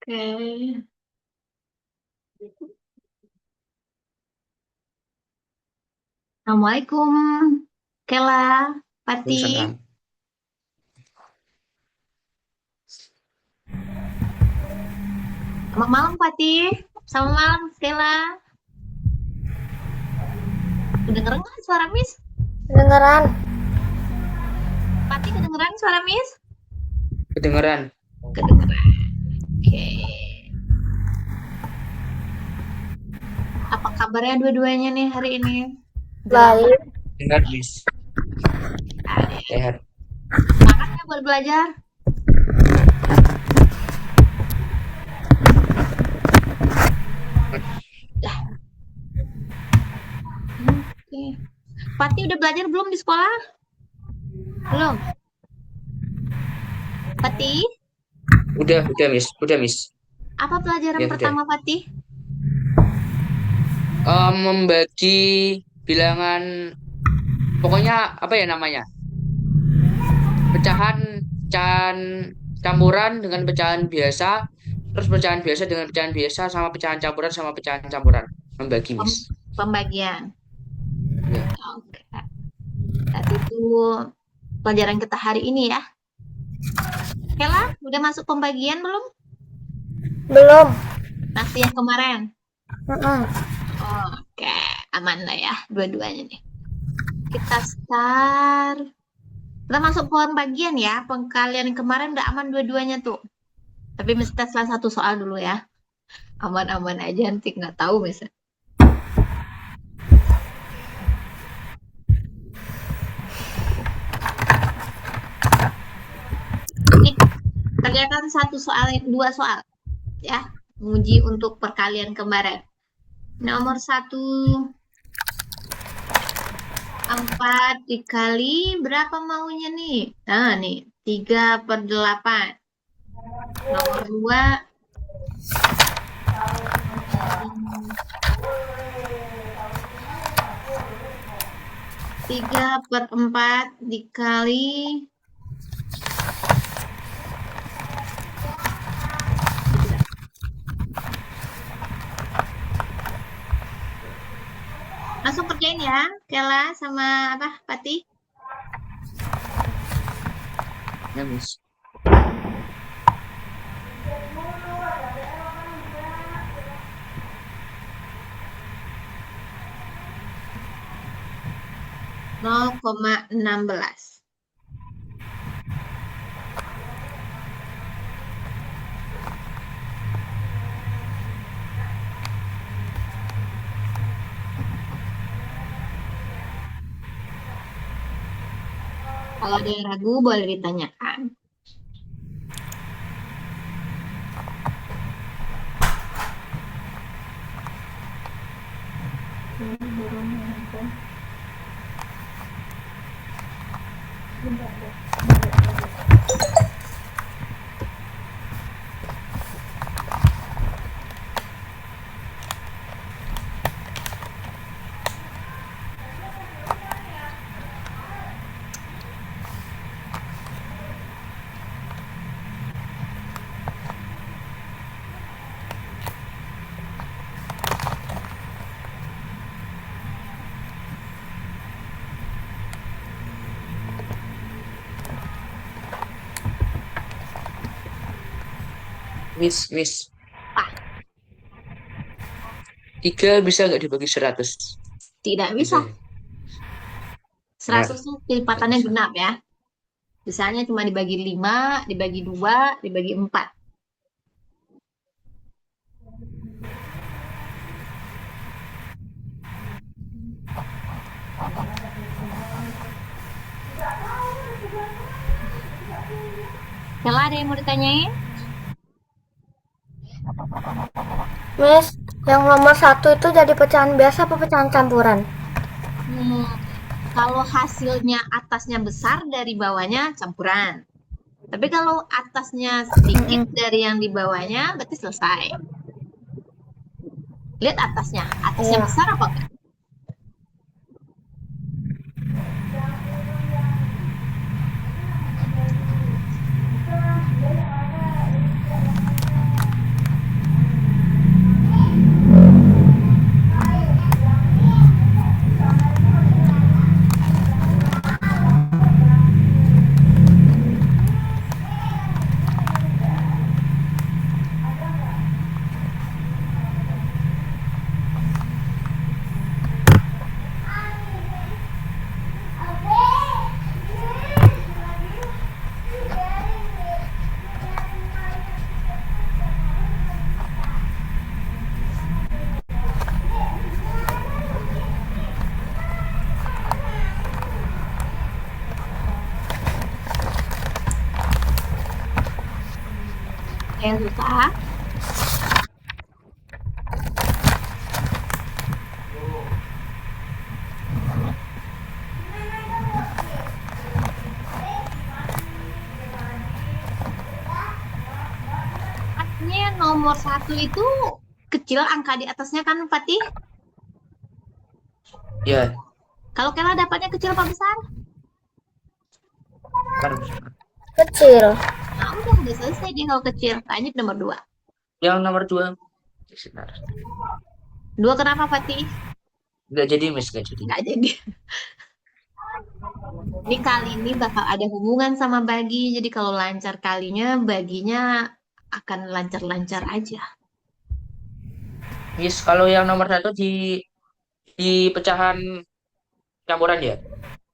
Oke. Assalamualaikum, Kela, Pati. Waalaikumsalam. Selamat malam, Pati. Selamat malam, Kela. Kedengeran nggak suara Miss? Kedengeran. Pati kedengeran suara Miss? Kedengeran. Kedengeran. Oke. Apa kabarnya dua-duanya nih hari ini? Udah lama Baik. Dengar, Miss. ada ya. Sehat. Semangat ya buat belajar. Dah. Oke. Pati udah belajar belum di sekolah? Belum. Pati, Udah, Miss. Udah, Miss. apa pelajaran Ya, udah. pertama Pati? Membagi bilangan, pokoknya apa ya namanya? Pecahan, pecahan campuran dengan pecahan biasa, terus pecahan biasa dengan pecahan biasa, sama pecahan campuran sama pecahan campuran. Membagi, Miss. Pembagian. Ya. Oke. Berarti itu pelajaran kita hari ini ya. Kela, udah masuk pembagian belum? Belum. Masih yang kemarin? Mm-mm. Oke, aman lah ya dua-duanya nih. Kita start. Kita masuk pembagian ya. Pengkalian yang kemarin udah aman dua-duanya tuh. Tapi mesti tes salah satu soal dulu ya. Aman-aman aja nanti nggak tahu misalnya. Nih, kerjakan satu soal, dua soal ya. Menguji untuk perkalian kemarin. Nomor satu, 4 dikali berapa maunya nih? Nah, nih, 3/8. Nomor 2, 3/4 dikali. Langsung kerjain ya, Kela sama apa, Pati? Ya, Miss. 0,16. Kalau ada yang ragu, boleh ditanyakan. Miss. Pak, 3 bisa nggak dibagi 100? tidak Bisa bisa. ya? 100 Ya, tuh nggak kelipatannya bisa. genap ya. Misalnya cuma dibagi 5, dibagi 2, dibagi 4. Kela, ada yang mau ditanyain? Miss, yang nomor satu itu jadi pecahan biasa apa pecahan campuran? Hmm, kalau hasilnya atasnya besar dari bawahnya campuran. Tapi kalau atasnya sedikit Mm-mm. dari yang di bawahnya, berarti selesai. Lihat atasnya. Atasnya Iya. besar apa enggak? yang susah. Artinya nomor 1 itu kecil angka di atasnya kan, Fatih? Ya, Kalau Kela dapatnya kecil apa besar? kan. Kecil. Nah, udah selesai dia kalau kecil. Lanjut nomor 2. Yang nomor 2. Sebentar. 2 kenapa, Fatih? Nggak jadi, Miss. Nggak jadi. Nggak jadi. Ini kali ini bakal ada hubungan sama bagi. Jadi kalau lancar kalinya, baginya akan lancar-lancar aja. Miss, kalau yang nomor 1 di pecahan campuran ya?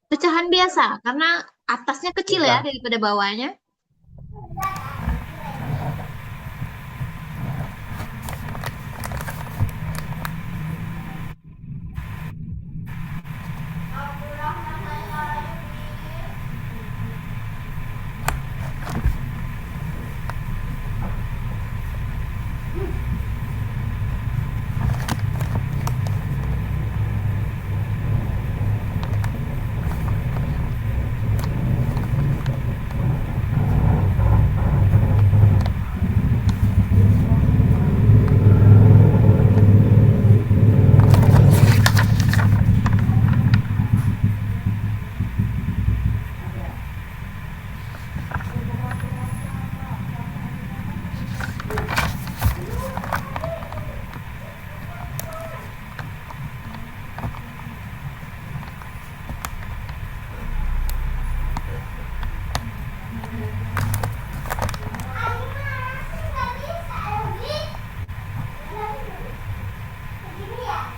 Pecahan biasa, karena atasnya kecil ya Biasa. daripada bawahnya.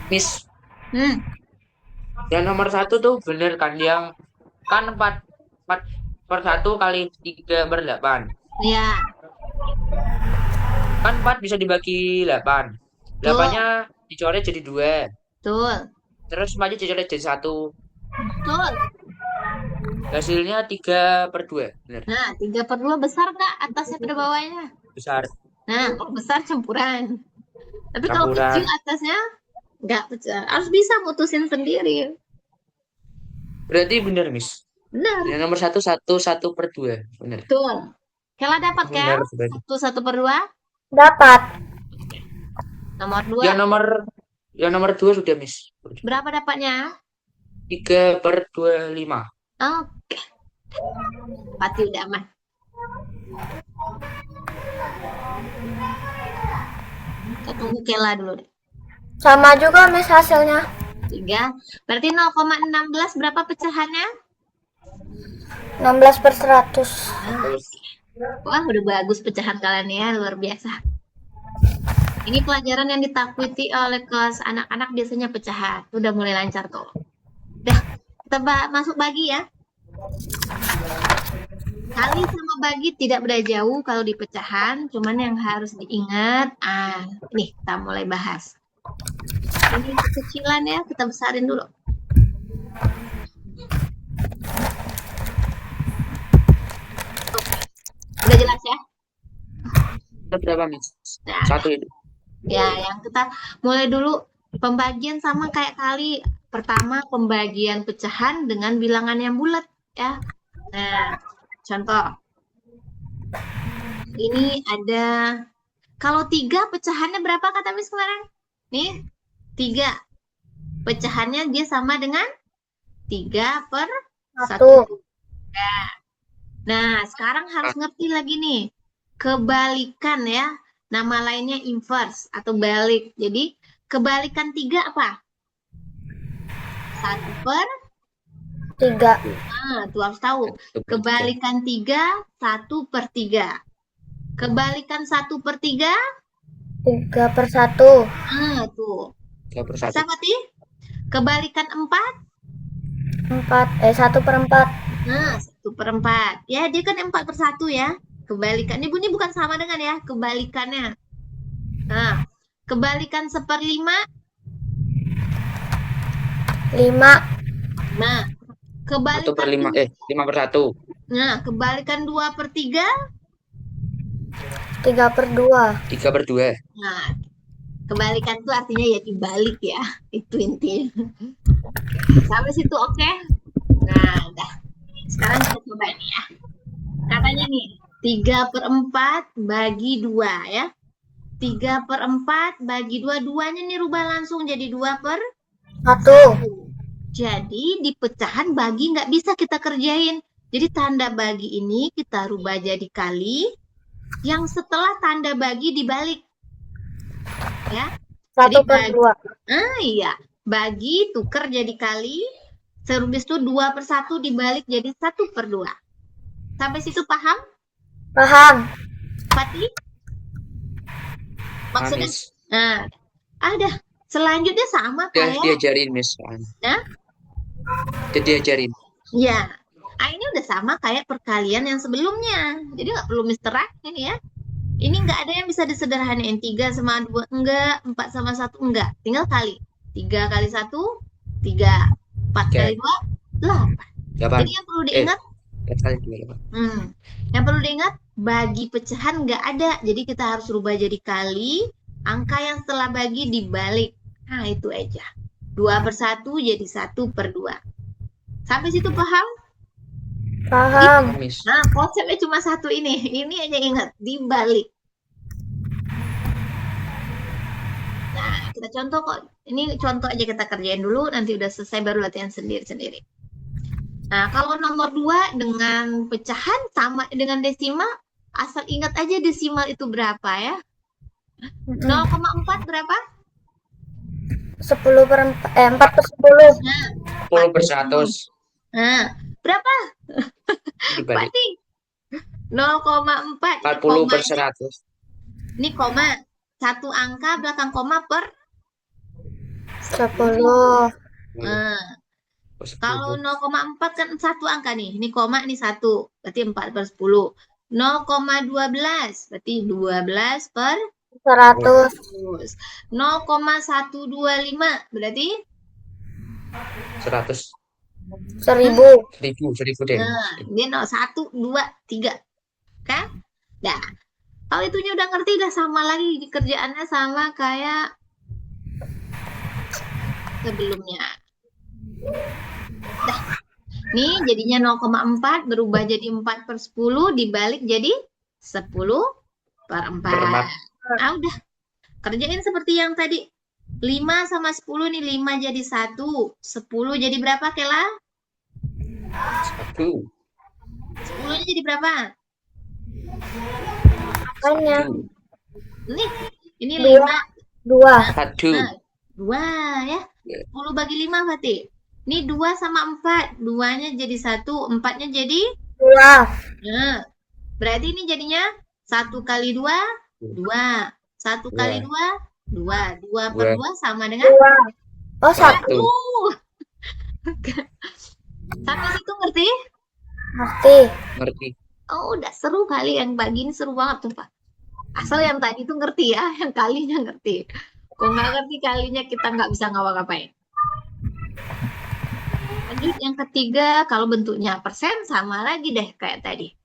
Miss, Hmm, yang nomor 1 tuh bener kan? Yang kan 4 per 1 kali 3 per 8. ya, Kan 4 bisa dibagi 8. betul, 8-nya dicoret jadi 2. betul, Terus 4-nya dicoret jadi 1. betul. Hasilnya 3/2. Bener. Nah, 3/2 besar nggak atasnya pada bawahnya? Besar. Nah, kalau besar campuran. Tapi kalau Campuran. kecil atasnya nggak besar. Harus bisa mutusin sendiri. Berarti bener, Miss. Benar, Yang nomor 1 1/2. Bener. betul. Kela dapat kan? Bener. Berarti. 1/2. Dapat. Nomor 2. Yang nomor 2 sudah, Miss. Berapa dapatnya? 3/25. Oke, pasti udah aman. Kita tunggu Kela dulu deh. Sama juga Miss hasilnya. 3. Berarti 0,16 berapa pecahannya? 16/100. Terus Wah, udah bagus pecahan kalian ya, luar biasa. Ini pelajaran yang ditakuti oleh kelas anak-anak biasanya pecahan. Udah mulai lancar tuh. Dah, kita masuk bagi ya. Kali sama bagi tidak beda jauh kalau di pecahan, cuman yang harus diingat, nih kita mulai bahas. Ini kekecilan ya, kita besarin dulu. Oke. Udah jelas ya? berapa, Miss? Nah, 1 itu. ya, yang kita mulai dulu pembagian sama kayak kali. Pertama, pembagian pecahan dengan bilangan yang bulat ya. Nah, contoh. Ini ada, kalau 3 pecahannya berapa kata Miss kemarin? Nih, 3. Pecahannya dia sama dengan 3/1. 1. Nah, sekarang harus ngerti lagi nih. Kebalikan ya. Nama lainnya inverse atau balik. Jadi, kebalikan 3 apa? 1/, 3. tuh harus tahu. Kebalikan 3, 1/3. Kebalikan 1/3, 3/1. tuh. 3/1. Sama sih? Kebalikan 4, 1/4. 1/4. Ya, dia kan 4/1 ya. Kebalikannya bunyi bukan sama dengan ya, kebalikannya. Nah, kebalikan 1/5, 5. nah, 1/5. kebalikan 5/1. Nah, kebalikan 2/3, 3/2. 3/2. Nah, kebalikan tuh artinya ya dibalik ya. Itu intinya. Sampai situ oke? Nah, udah. Sekarang kita coba nih ya. Katanya nih, 3/4 bagi 2 ya. 3/4 bagi 2. Duanya nih rubah langsung jadi 2/1. 1. Jadi di pecahan bagi nggak bisa kita kerjain. Jadi tanda bagi ini kita rubah jadi kali. Yang setelah tanda bagi dibalik. Ya. Jadi 1/2. iya. Bagi tuker jadi kali. Serubis itu 2/1 dibalik jadi 1/2. Sampai situ paham? Paham. Fatih? Maksudnya? Miss. Nah, ada. Selanjutnya sama Udah kayak. diajarin, Miss. Nah, Udah diajarin. ya. Ini udah sama kayak perkalian yang sebelumnya. Jadi nggak perlu misteri ini ya. Ini nggak ada yang bisa disederhanain. 3 sama 2 enggak. 4 sama 1 enggak. Tinggal kali. 3 kali 1, 3. 4 Oke. kali 2, 8. 8. Jadi yang perlu diingat, 4 kali 2. yang perlu diingat, bagi pecahan nggak ada. Jadi kita harus rubah jadi kali. Angka yang setelah bagi dibalik. Nah, itu aja. 2/1 jadi 1/2. Sampai situ paham? Paham. Miss. Nah, konsepnya cuma satu ini. Ini aja ingat, dibalik. Nah, kita contoh kok. Ini contoh aja kita kerjain dulu. Nanti udah selesai baru latihan sendiri-sendiri. Nah, kalau nomor 2 dengan pecahan sama dengan desimal, asal ingat aja desimal itu berapa ya. 0,4 berapa? 4/10. Nah, 10/100. Nah, berapa? Dibalik. Berarti 0,4. 40/100. Ini koma. Satu angka belakang koma per 10. Nah, kalau 0,4 kan satu angka nih. Ini koma, ini 1. Berarti 4/10. 0,12 berarti 12/100. 100. 0,125 berarti 100. 1000. 1000 deh. nah, ini 1, 2, 3. Kan? Nah, kalau itunya udah ngerti, udah sama lagi kerjaannya sama kayak sebelumnya. Dah. Nih jadinya 0,4 berubah jadi 4/10 dibalik jadi 10/4. Ah, udah. Kerjain seperti yang tadi. 5 sama 10 nih, 5 jadi 1. 10 jadi berapa, Kela? 1. 10-nya jadi berapa? Makanya Nih, ini 2. 5. 1. Nah, 2 ya. 10 bagi 5 berarti. Ini 2 sama 4. 2-nya jadi 1, 4-nya jadi 2. nah, berarti ini jadinya 1 kali 2, 2. 1 kali 2, 2. 2/2 sama dengan 2. Oh, 1. 1. Sampai situ ngerti? Ngerti. Ngerti. Oh, udah seru kali. Yang pagi ini seru banget tuh, Pak. Asal yang tadi itu ngerti ya, yang kalinya ngerti. Kok nggak ngerti kalinya kita nggak bisa ngapa-ngapain. Lanjut yang ketiga, kalau bentuknya persen sama lagi deh kayak tadi.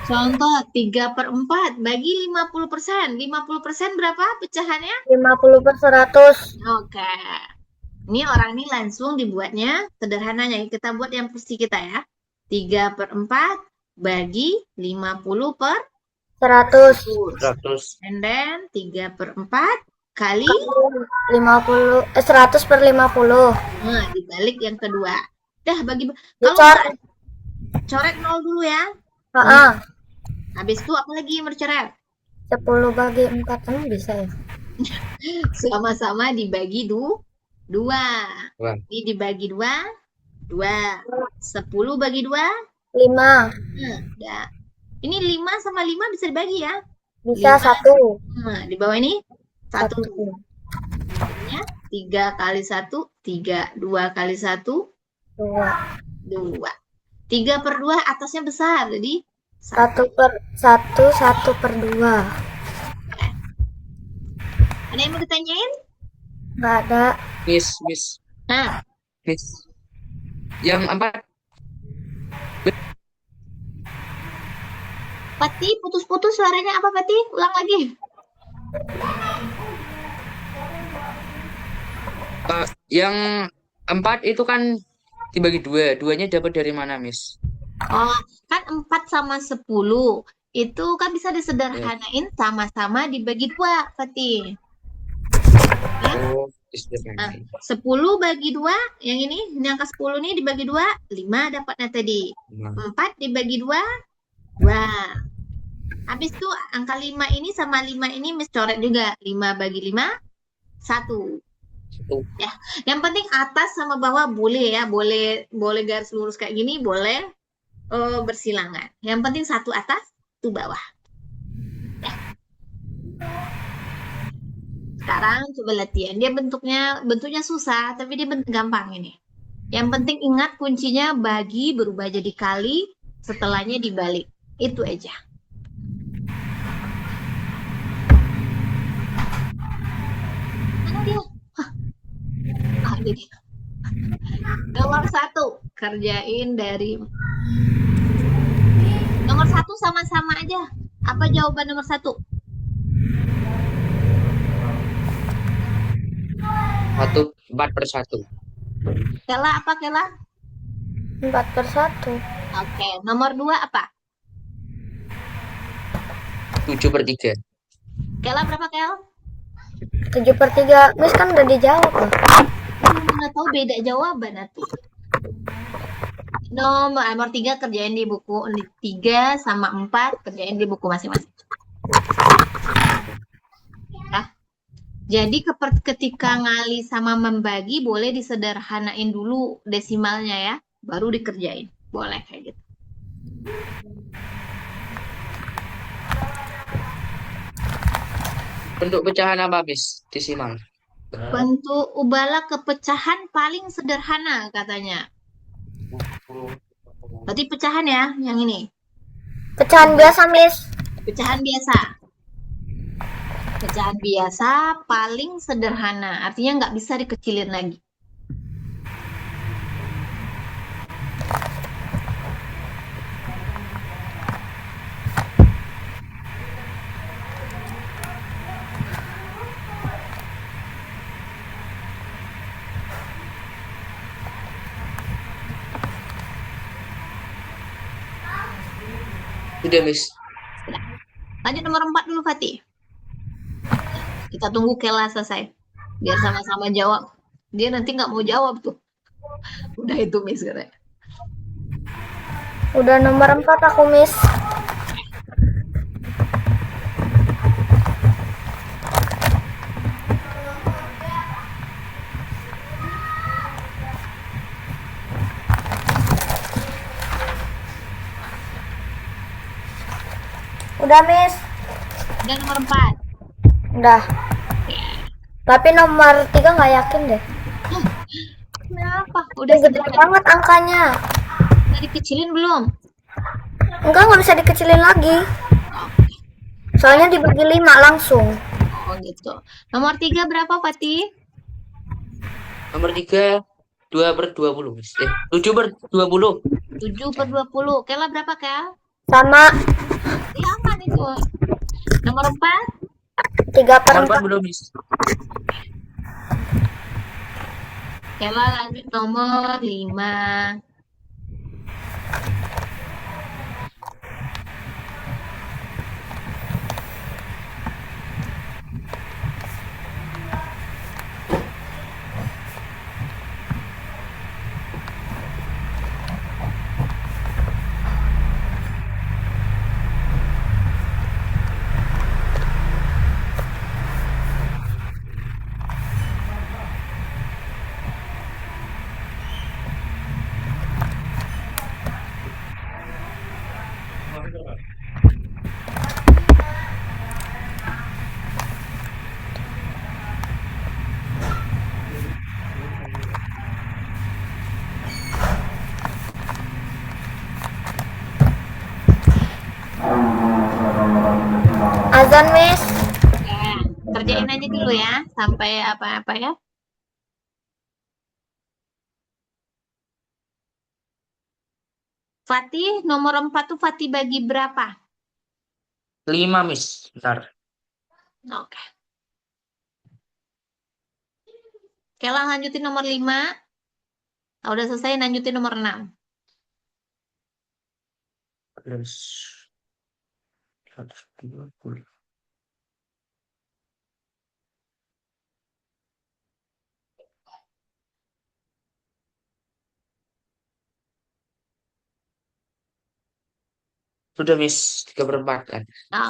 Contoh 3/4 bagi 50%. 50% berapa pecahannya? 50/100. Oke. Ini orang ini langsung dibuatnya sederhananya. Kita buat yang versi kita ya. 3/4 bagi 50/100. 100. And then 3/4 kali 100/50. nah, dibalik yang kedua. Dah bagi kalau Besar. nggak, coret 0 dulu ya. Heeh. Habis itu apa lagi yang bercoret? 10 bagi 4 emang bisa ya? Sama-sama dibagi 2. Wah. Ini dibagi 2. 2. 10 bagi 2. 5. Udah. Ini 5 sama 5 bisa dibagi ya. Bisa 1. Nah, di bawah ini 1. 1. Jadinya 3 kali 1, 3. 2 kali 1, 2. 2. 3/2 atasnya besar. Jadi 1/2. ada yang mau ditanyain? Nggak ada. Miss. Nah, Miss. Yang 4. Fatih, putus-putus suaranya apa Fatih? Ulang lagi. Yang 4 itu kan dibagi dua. Duanya dapat dari mana, Miss? Oh, kan 4 sama 10. Itu kan bisa Ya. disederhanain sama-sama dibagi dua, Fatih. Ya. Oh, Nah, disederhanain. 10 bagi 2, ini angka 10 nih dibagi 2, 5 dapatnya tadi. Nah, 4 dibagi 2, 2. Habis itu angka 5 ini sama 5 ini Miss coret juga. 5 bagi 5, 1. satu. Ya, yang penting atas sama bawah boleh ya, boleh boleh garis lurus kayak gini, boleh bersilangan. Yang penting satu atas, satu bawah. Ya, sekarang coba latihan. Dia bentuknya susah, tapi dia gampang ini. Yang penting ingat kuncinya bagi berubah jadi kali, setelahnya dibalik. Itu aja. Mana dia? Ini dia. Nomor 1, kerjain dari nomor 1 sama-sama aja. Apa jawaban nomor 1? 4/1. Kela apa Kela? 4/1. Oke, nomor 2 apa? 7/3. Kela berapa Kel? 7/3. Miss kan udah dijawab loh. Mana tahu beda jawaban atuh. Nomor 3 kerjain di buku 3 sama 4 kerjain di buku masing-masing. Ya. Jadi ketika ngali sama membagi boleh disederhanain dulu desimalnya ya, baru dikerjain. Boleh kayak gitu. Bentuk pecahan apa, Miss? Desimal. Bentuk ubala kepecahan paling sederhana katanya. Berarti pecahan ya, yang ini. Pecahan biasa, Miss. Pecahan biasa. Pecahan biasa paling sederhana. Artinya nggak bisa dikecilin lagi. Sudah, Miss. Lanjut nomor 4 dulu, Fatih. Kita tunggu Kela selesai. Biar sama-sama jawab. Dia nanti nggak mau jawab tuh. Udah itu, Miss, katanya. Udah nomor 4 aku, Miss. Udah, Miss. Udah nomor 4. Udah. Tapi nomor 3 nggak yakin deh. Kenapa? Udah Gede sederhana. banget angkanya. Udah dikecilin belum? Enggak, nggak bisa dikecilin lagi. Soalnya dibagi 5 langsung. Oh gitu. Nomor 3 berapa, Fatih? Nomor 3, 2/20, Miss. 7/20. 7/20. Kela berapa, Kel? Sama Ya aman itu. Nomor 4? 3 per Nomor 4 4. belum, Miss. Kela lanjut nomor 5. Azan, Miss. Ya, kerjain aja dulu ya. Sampai apa-apa ya. Fatih, nomor 4 tuh Fatih bagi berapa? 5, Miss. Bentar. Oke. Kela lanjutin nomor 5. Kalau udah selesai lanjutin nomor 6. Plus 120. Sudah, Miss. 3/4 kan.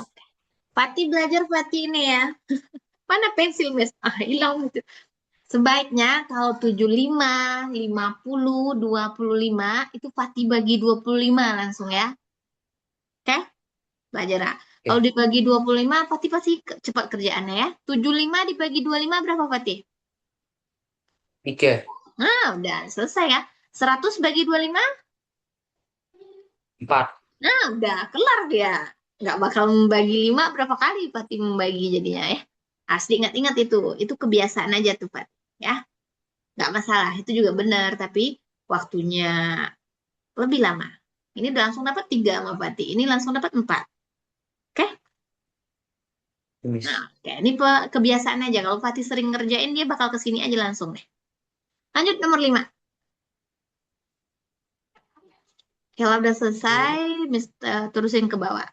Oke. Fatih belajar Fatih ini ya. Mana pensil, Miss? Ah, hilang itu. Sebaiknya kalau 75, 50, 25 itu Fatih bagi 25 langsung ya. Oke? Belajar ya. Kalau Oke. dibagi 25, Fatih pasti cepat kerjaannya ya. 75 dibagi 25 berapa Fatih? 3, Nah, udah selesai ya. 100 bagi 25? 4. Nah, udah kelar dia. Nggak bakal membagi 5 berapa kali Fatih membagi jadinya ya. Asli ingat-ingat itu. Itu kebiasaan aja tuh Fatih. Ya, nggak masalah. Itu juga benar. Tapi waktunya lebih lama. Ini udah langsung dapat 3 sama Fatih. Ini langsung dapat 4. Oke? Nah, Miss. oke. Ini kebiasaan aja. Kalau Fatih sering ngerjain, dia bakal kesini aja langsung deh. Lanjut nomor 5. Kalau udah selesai, terusin ke bawah.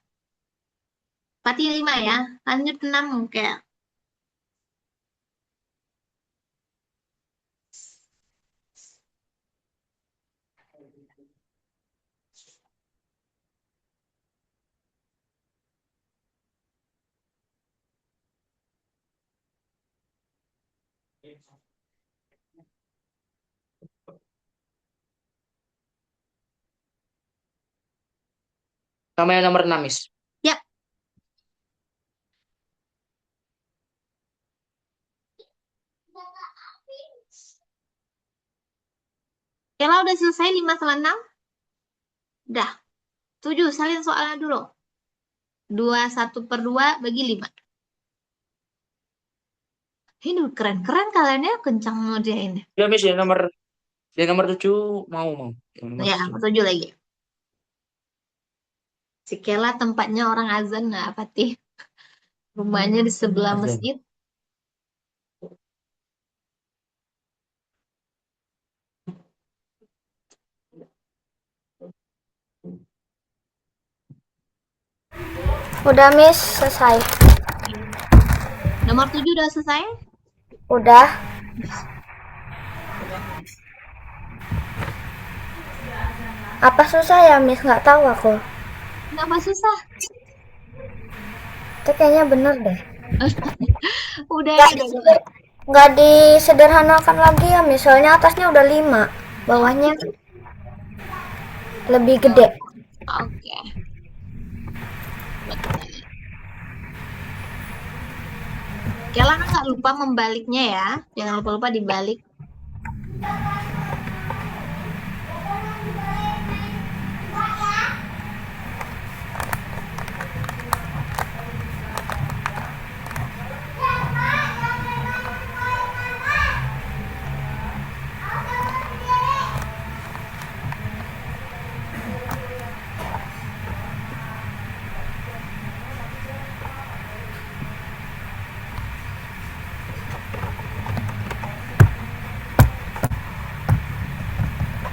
Fatih 5 ya. Lanjut 6. Oke. Sama yang nomor 6, Miss. Ya, kalau udah selesai 5 sama 6, udah. 7, salin soalnya dulu. 21/2 bagi 5. Ini keren-keren kalian ya, kencang ngerjainnya. Ya, Miss, yang nomor 7 mau. Yang nomor Ya, 7. 7 lagi. Si Kela tempatnya orang azan, nggak apa sih? Rumahnya di sebelah Azan. masjid. Udah, Miss, selesai. Nomor 7 udah selesai? Udah. Apa susah ya, Miss? Nggak tahu aku. Kenapa susah? Itu kayaknya bener deh. Udah, Nggak, ini udah. nggak disederhanakan lagi ya, misalnya atasnya udah 5, bawahnya lebih gede. Oke. Kela nggak lupa membaliknya ya. Jangan lupa-lupa dibalik.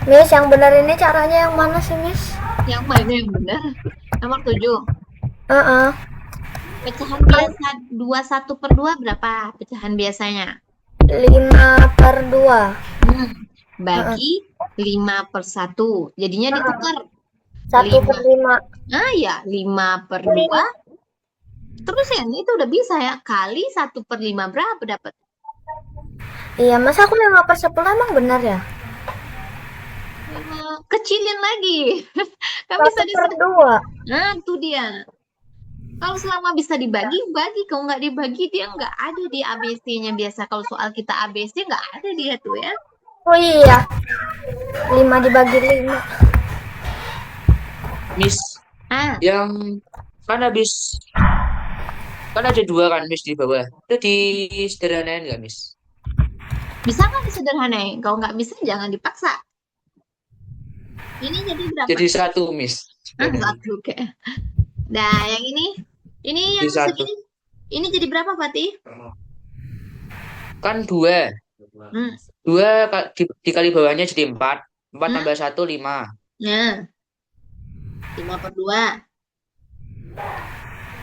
Miss, yang benar ini caranya yang mana sih, Miss? Yang mana yang benar? Nomor 7. Heeh. Pecahan biasa 21/2 berapa pecahan biasanya? 5/2. Bagi 5/1. Jadinya ditukar. 1/5. Ah ya, 5/2. Terus ya, itu udah bisa ya. Kali 1/5 berapa dapat? Iya, masa aku 5/10 emang benar ya? Kecilin lagi. Kan bisa 1/2. Nah, itu dia. Kalau selama bisa dibagi, bagi. Kalau nggak dibagi, dia nggak ada di ABC-nya biasa. Kalau soal kita ABC, nggak ada dia tuh ya. Oh iya, 5 dibagi 5. Miss, Ah, yang kan habis kan ada 2 kan, Miss, di bawah. Itu disederhanain nggak, Miss? bisa nggak disederhanain? Kalau nggak bisa, jangan dipaksa. Ini jadi berapa? Jadi 1, Miss. Ah, satu, oke. Nah, yang ini Ini Jadi yang 1. segini. Ini jadi berapa, Fatih? Kan 2. Hmm. 2 dikali bawahnya jadi 4. 4 Hmm. tambah 1, 5. Nah, 5/2.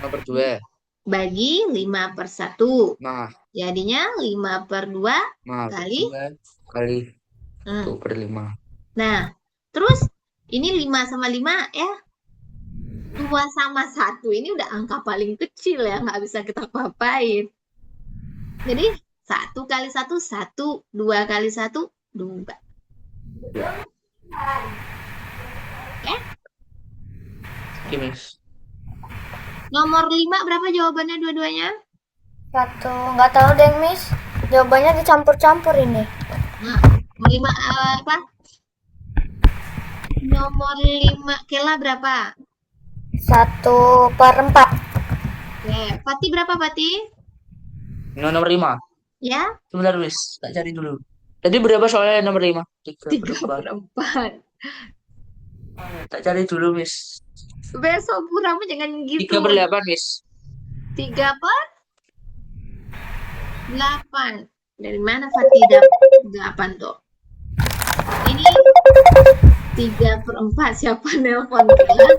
5/2. Bagi 5/1. Nah, Jadinya 5/2 kali. 2 kali Hmm. 1/5. Nah, terus ini 5 sama 5 ya. 2 sama 1 ini udah angka paling kecil ya. Nggak bisa kita apa-apain. Jadi 1 kali 1, 1. 2 kali 1, 2. Ya. Oke, Miss. Nomor 5 berapa jawabannya dua-duanya? 1. Nggak tahu deh, Miss. Jawabannya dicampur-campur ini. Nah, nomor 5 apa? Nomor 5 Kela berapa? 1/4. Oke, Fatih berapa, Fatih? Nomor 5. Ya, Sebentar, Miss. Tak cari dulu. Tadi berapa soalnya nomor 5? 3/4. 3/4. Tak cari dulu, Miss. Besok puramu jangan gitu. 3/8, Miss. 3/8. Dari mana Fatih dapat 8 tuh? Ini 3/4. Siapa nelpon Kela?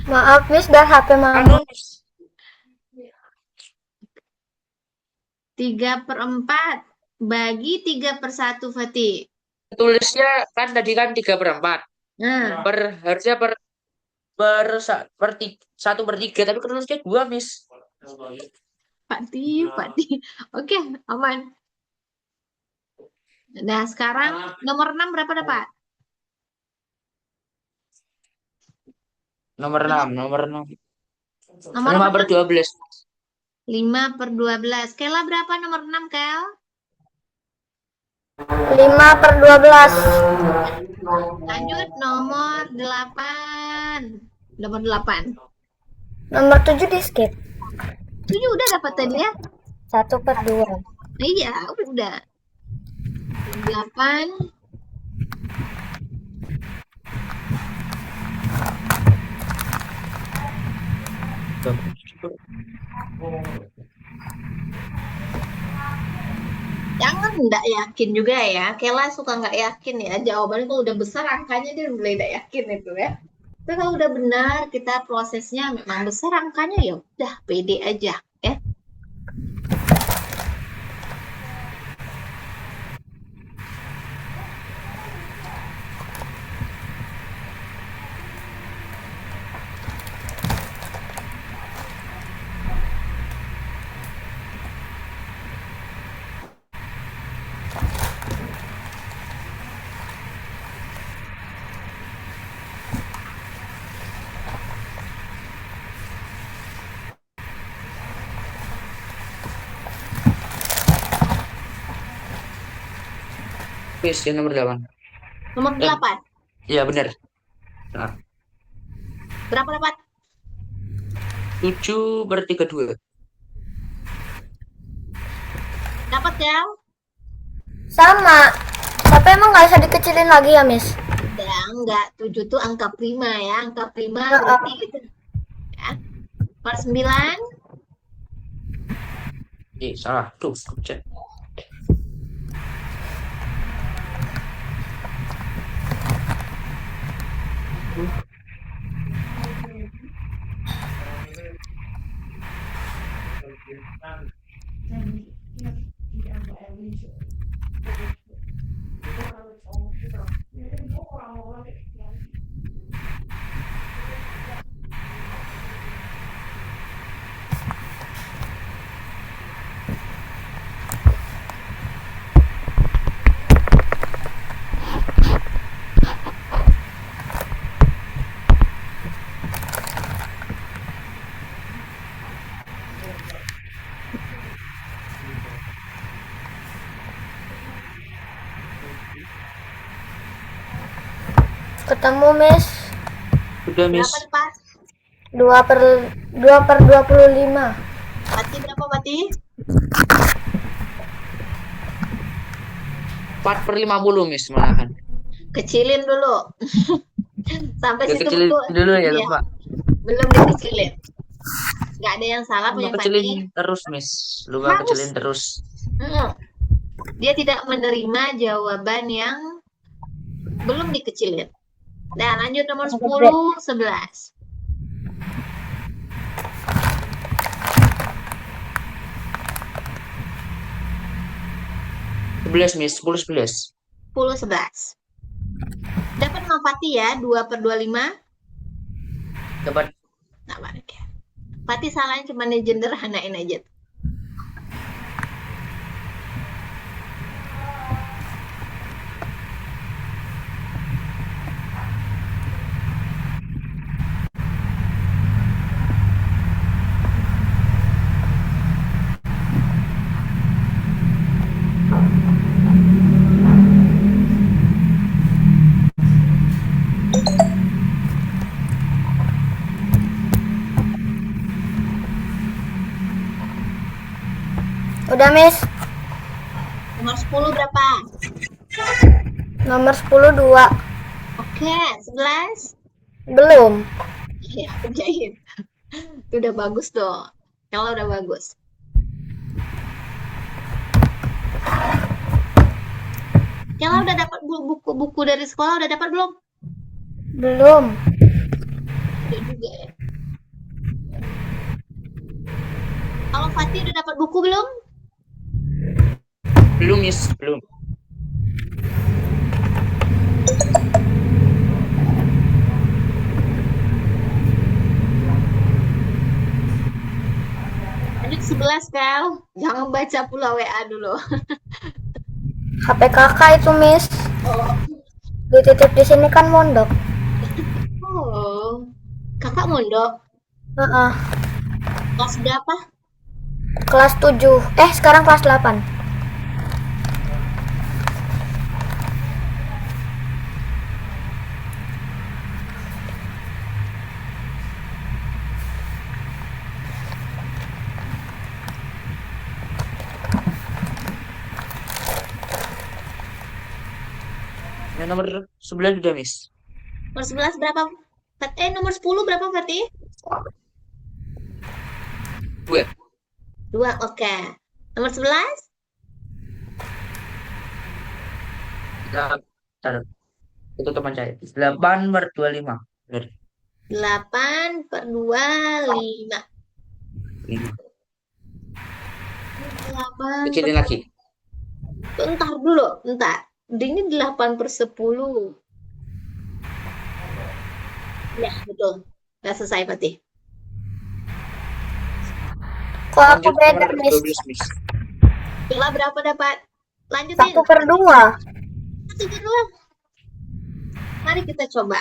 Maaf, Miss, biar HP mama. Anu, Miss. 3/4 bagi 3/1 Fatih. Tulisnya kan tadi kan 3/4. Nah, Harusnya per 1/3, tapi tulisnya 2, Miss. Fatih. Oke, aman. Nah, sekarang nomor 6 berapa dapat? Nomor 6. Nomor 6. Nomor 5/12. 5/12. Kela berapa nomor 6, Kel? 5/12. Lanjut nomor 8. Nomor 8. Nomor 7 di skip. 7 udah dapat tadi ya? 1/2. Iya, udah. 8. Jangan nggak yakin juga ya. Kela suka nggak yakin ya. Jawabannya kalau udah besar angkanya dia mulai nggak yakin itu ya. Tapi kalau udah benar kita prosesnya memang besar angkanya ya udah pede aja ya. Miss, yang nomor 8. Nomor 8. Iya, benar. Nah, Berapa dapat? 7/32. Dapat ya? Sama. Tapi emang nggak bisa dikecilin lagi ya, Miss? Udah enggak. 7 tuh angka prima ya. Angka prima berarti gitu. Ya. Nomor 9. Salah. Tuh, cek. Ketemu, Miss. Udah, Miss. Berapa dapat? 2/25. Fatih berapa Fatih? 4/50, Miss, malahan. Kecilin dulu. Sampai situ Kecilin betul. dulu ya, Iya, lupa. belum dikecilin. Nggak ada yang salah Lu punya kecilin Fatih. terus, Miss. Lu Harus. kecilin terus. Hmm. Dia tidak menerima jawaban yang belum dikecilin. Nah, lanjut nomor 10, 11. 11, Miss. 10, 11. 10, 11. Dapat sama Fatih ya, 2/25. Dapat. Nah, balik ya. Fatih salahnya cuma sederhanain aja. Udah, Miss. Nomor 10 berapa? Nomor 10 2. Oke, 11. Belum. Ya, kerjain. Itu udah bagus dong. Kalau udah bagus. Kalau udah dapat buku-buku dari sekolah, udah dapat belum? Belum. Udah juga ya. Kalau Fatih udah dapat buku belum? Belum, Miss. Belum. Lanjut 11, Kel. Jangan baca pula WA dulu. HP kakak itu, Miss. Oh. Dititip di sini kan mondok. Oh. Kakak mondok. Heeh. Kelas berapa? Kelas 7. Sekarang kelas 8. Yang nomor 11 udah, Miss. Nomor 11 berapa? Nomor 10 berapa Fatih? 2. 2, oke. Nomor 11? Bentar. Itu teman saya. 8/25. Benar. 8/25. 5. 8 Kecilin lagi. Bentar dulu, bentar. Ini 8/10. Ya, betul. Udah selesai Fatih. Kok aku Lanjut beda, nomor Miss? 12, Miss. Bila berapa dapat? Lanjutin. 1/2. 1/2. Mari kita coba.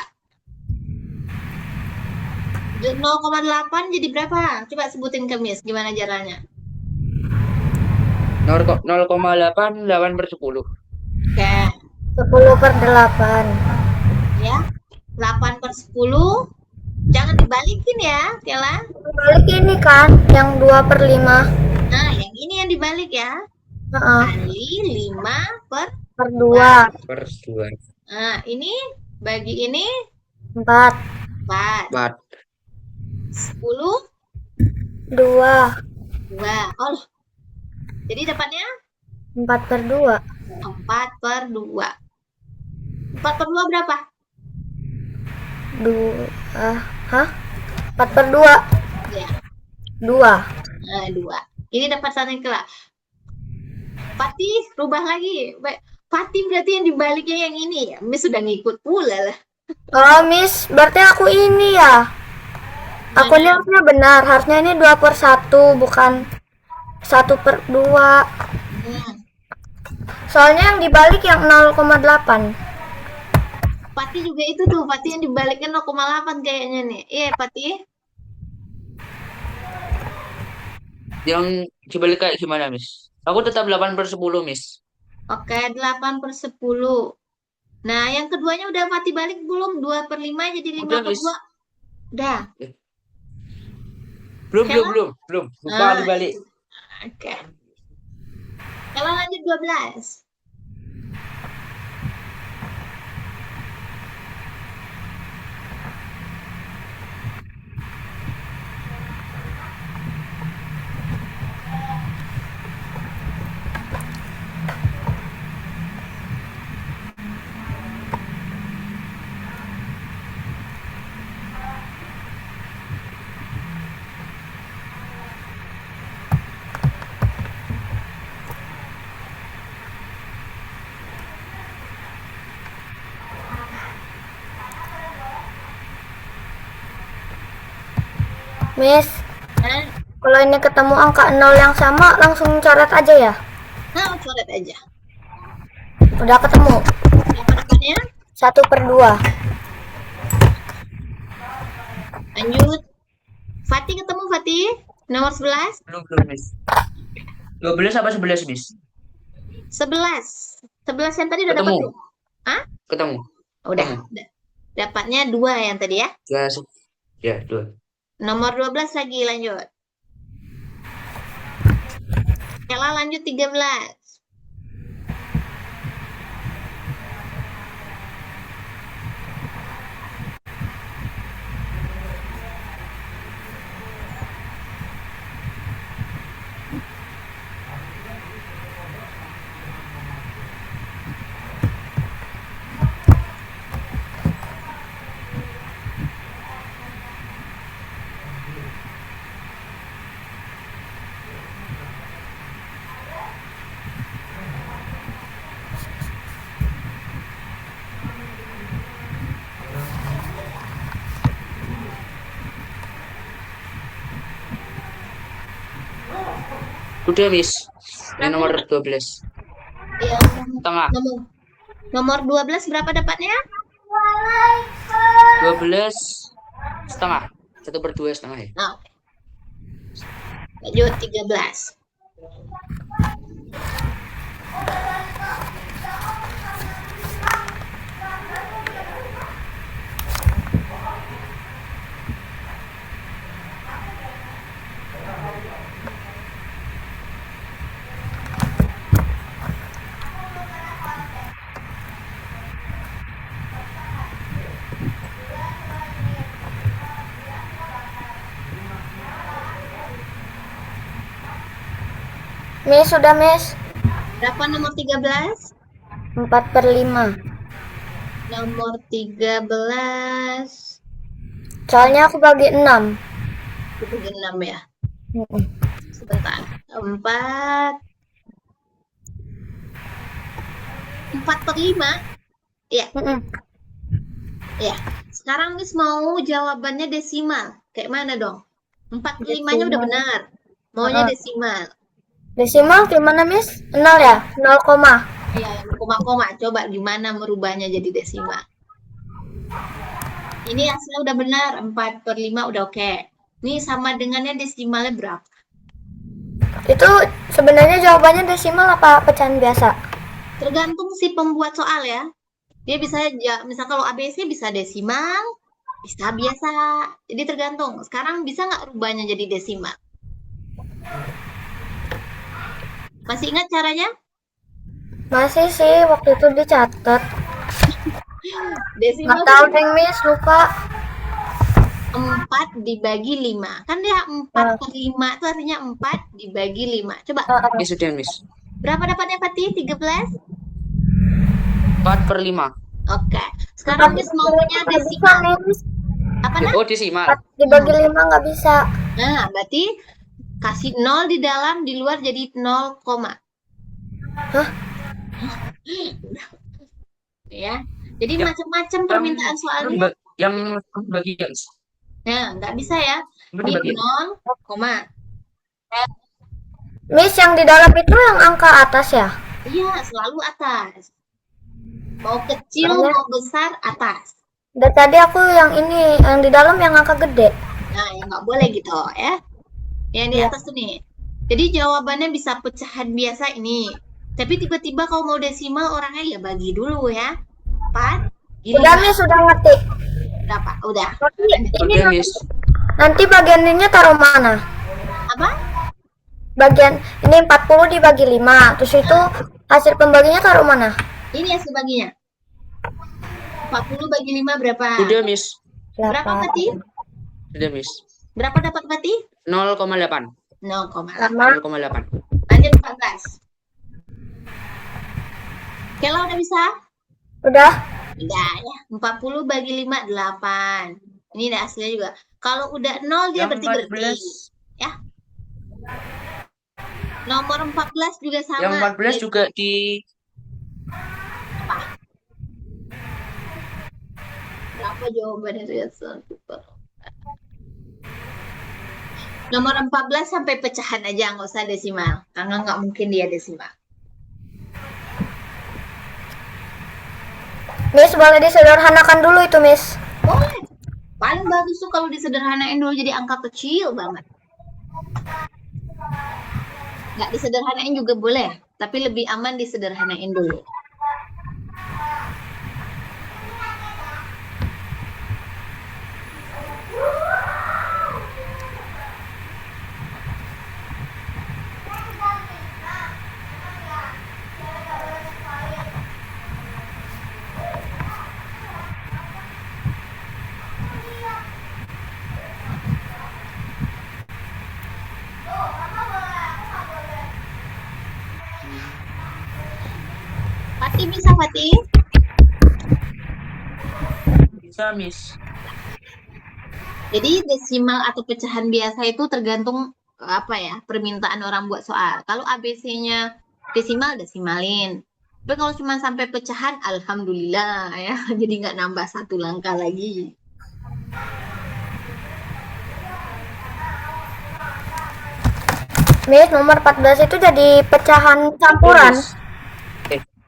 0,8 jadi berapa? Coba sebutin ke Miss, gimana caranya? 0,8 8/10. Oke, 10/8. ya. 8/10. Jangan dibalikin ya, Kela. Balik ini kan, yang 2/5. Nah, yang ini yang dibalik ya. Heeh. Kali 5 per. Per 2. 2/2. Nah, ini bagi ini 4. 4. 4. 10, 2. 2. Oh, jadi dapatnya 4/2. 4/2. 4/2 berapa? 2. Hah? 4/2. Ya, 2. 2. Ini dapat satu Kela. Fatih, rubah lagi. Fatih berarti yang dibaliknya yang ini ya. Miss sudah ngikut pula lah. Oh, Miss, berarti aku ini ya. Aku ini harusnya benar. Harusnya ini 2/1, bukan 1/2. Hmm. Soalnya yang dibalik yang 0,8. Fatih juga itu tuh. Fatih yang dibaliknya 0,8 kayaknya nih. Iya, Fatih. Yang dibalik kayak gimana, Miss? Aku tetap 8/10, Miss. Oke, 8/10. Nah, yang keduanya udah Fatih balik belum? 2/5 jadi Udah, Miss. 5/2. Udah. Belum. Lupa Ah, dibalik. Oke. Kalau lanjut 12. Miss, Nah, kalau ini ketemu angka 0 yang sama, langsung coret aja ya? nah coret aja. Udah ketemu. Berapa dapatnya? 1/2. Lanjut. Fatih ketemu Fatih? Nomor 11? Belum, Miss. 12 apa 11, Miss? 11. 11 yang tadi udah dapat Ketemu. belum? Hah? Ketemu. Udah. Ketemu. Dapatnya 2 yang tadi ya. Ya, ya, 2. Nomor 12 lagi lanjut. Ella lanjut 13. Udah, Miss. Ini nomor 12. Yang Tengah. nomor 12 berapa dapatnya? 12 setengah. 1/2 setengah ya. Nah, lanjut 13. Miss, sudah Miss. Berapa nomor 13? 4/5. Nomor 13. Soalnya aku bagi 6. Itu 6 ya. Sebentar. 4/5. Ya, ya. Sekarang Miss mau jawabannya desimal. Kayak mana dong? 4/5-nya udah benar. Maunya desimal. Desimal gimana Miss? 0 ya? 0, Ya, koma-koma. Coba gimana merubahnya jadi desimal. Ini hasilnya udah benar. 4/5 udah oke. Ini sama dengannya desimalnya berapa? Itu sebenarnya jawabannya desimal apa pecahan biasa? Tergantung si pembuat soal ya. Dia bisa misal kalau ABC bisa desimal, bisa biasa. Jadi tergantung. Sekarang bisa nggak rubahnya jadi desimal? Masih ingat caranya? Masih sih, waktu itu dicatat. Desimal Nggak tahu deh Miss, lupa. 4 dibagi 5. Kan dia 4/5 itu artinya 4 dibagi 5. Coba, Ya sudah, Miss. berapa dapatnya Fatih? 13? 4/5. Oke. Sekarang Miss maunya desimal. Apa nah? Oh, desimal. 4 dibagi 5 nggak bisa. Nah, berarti kasih 0 di dalam, di luar jadi 0, Hah? ya. Jadi Ya. macam-macam permintaan soalnya. Yang bagian. Nah, nggak bisa ya. Ini Bagian. 0, koma. Miss, yang di dalam itu yang angka atas ya? Iya, selalu atas. Mau kecil, Soalnya- mau besar, atas. Dan tadi aku yang ini, yang di dalam yang angka gede. Nah, yang nggak boleh gitu ya. Yang di Iya. atas tuh nih. Jadi jawabannya bisa pecahan biasa ini. Tapi tiba-tiba kalau mau desimal orangnya ya bagi dulu ya. 4, ini Udah Miss, sudah ngerti. berapa? Udah. Ini Udah, Miss. nanti bagian ininya taruh mana? Apa? Bagian ini 40 dibagi 5. Terus itu hasil pembaginya taruh mana? Ini hasil baginya. 40 bagi 5 berapa? Udah, Miss. Berapa Fatih? Udah, Miss. Berapa dapat Fatih? 0,8. 0,8. 0,8. Lanjut 14. Kela udah bisa? Udah. Udah ya. 40 bagi 5, 8. Ini ada hasilnya juga. Kalau udah 0 dia berarti bersih. Ya. Nomor 14 juga sama. Yang 14 juga di Berapa jawabannya? Nomor 14 sampai pecahan aja, nggak usah desimal. Karena nggak mungkin dia desimal. Miss, boleh disederhanakan dulu itu, Miss. Boleh. Paling bagus tuh kalau disederhanain dulu jadi angka kecil banget. Nggak disederhanain juga boleh, tapi lebih aman disederhanain dulu. Fatih bisa, Fatih? Bisa, Miss. Jadi desimal atau pecahan biasa itu tergantung apa ya, permintaan orang buat soal. Kalau ABC-nya desimal, desimalin. Tapi kalau cuma sampai pecahan, alhamdulillah ya. Jadi nggak nambah satu langkah lagi. Miss, nomor 14 itu jadi pecahan campuran. Miss.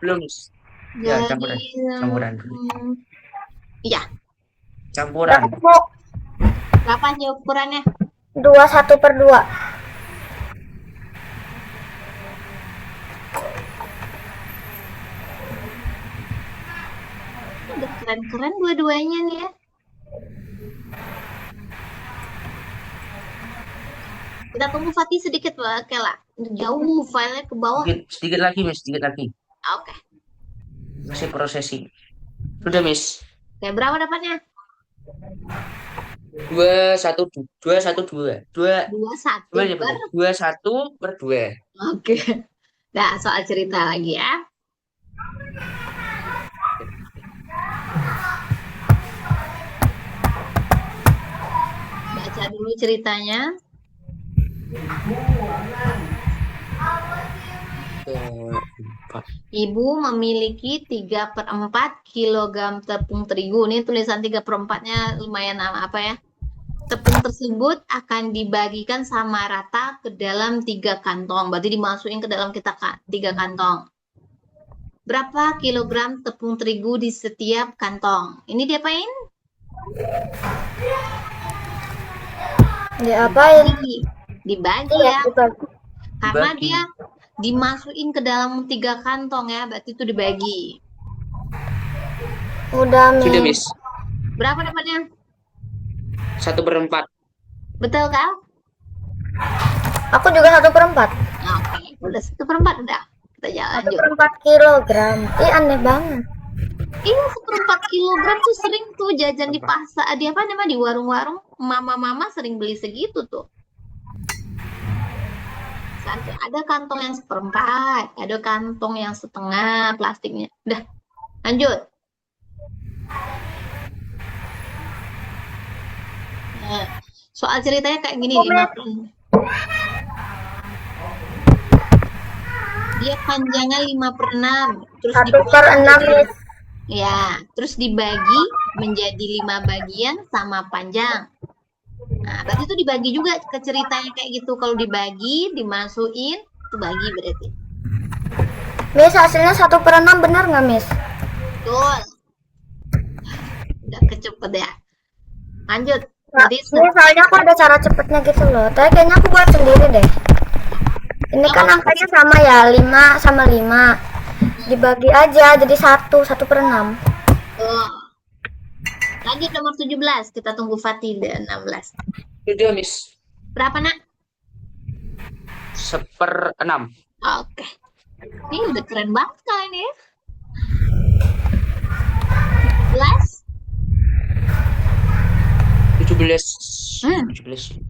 Belum, Miss. Ya, campuran. Campuran dulu. Iya, Campuran. berapa aja ukurannya? 21/2. Udah keren-keren dua-duanya nih ya. Kita tunggu Fatih sedikit, Mbak Kela. Jauh filenya ke bawah. Sedikit lagi, Miss. Sedikit lagi. Oke. Masih processing. Sudah, Miss. Oke, berapa dapatnya? 2-1-2. 2-1-2. 21 per. 2-1/2. Oke. Nah, soal cerita lagi ya. Baca dulu ceritanya. Ibu memiliki 3/4 kilogram tepung terigu. Ini tulisan 3/4-nya lumayan apa ya. Tepung tersebut akan dibagikan sama rata ke dalam 3 kantong. Berarti dimasukin ke dalam 3 kantong. Berapa kilogram tepung terigu di setiap kantong? Ini diapain? Diapain? Dibagi Iya, ya. dibagi. Karena Dibagi. dia dimasukin ke dalam 3 kantong ya. Berarti itu dibagi. Udah, Sudah, Miss. Miss. Berapa dapatnya? 1/4. Betul kan? Aku juga 1/4. Oke, udah 1/4 udah. Kita jalan lanjut. 1/4 kilogram. Aneh banget. Iya, 1/4 kilogram tuh sering tuh jajan di pasar. Di apa namanya, di warung-warung. Mama-mama sering beli segitu tuh. Ada kantong yang 1/4, ada kantong yang setengah plastiknya. Udah, lanjut. Nah, soal ceritanya kayak gini, 5 dia panjangnya 5/6, terus 1/6, Miss. ya, terus dibagi menjadi 5 bagian sama panjang. Nah, berarti itu dibagi juga ke ceritanya kayak gitu. Kalau dibagi, dimasukin, itu bagi berarti. Miss, hasilnya 1/6 benar nggak, Miss? Betul. Udah kecepet ya. Lanjut. Nah, Jadi ini soalnya aku ada cara cepetnya gitu loh. Tapi kayaknya aku buat sendiri deh. Ini kan angkanya sama ya, 5 sama 5. Dibagi aja jadi 1/6. tuh. Lanjut nomor 17. Kita tunggu Fatih dan 16. Sudah, Miss. Berapa, Nak? 1/6. Oke. Ini udah keren banget kali ini ya. 17. 17. 17.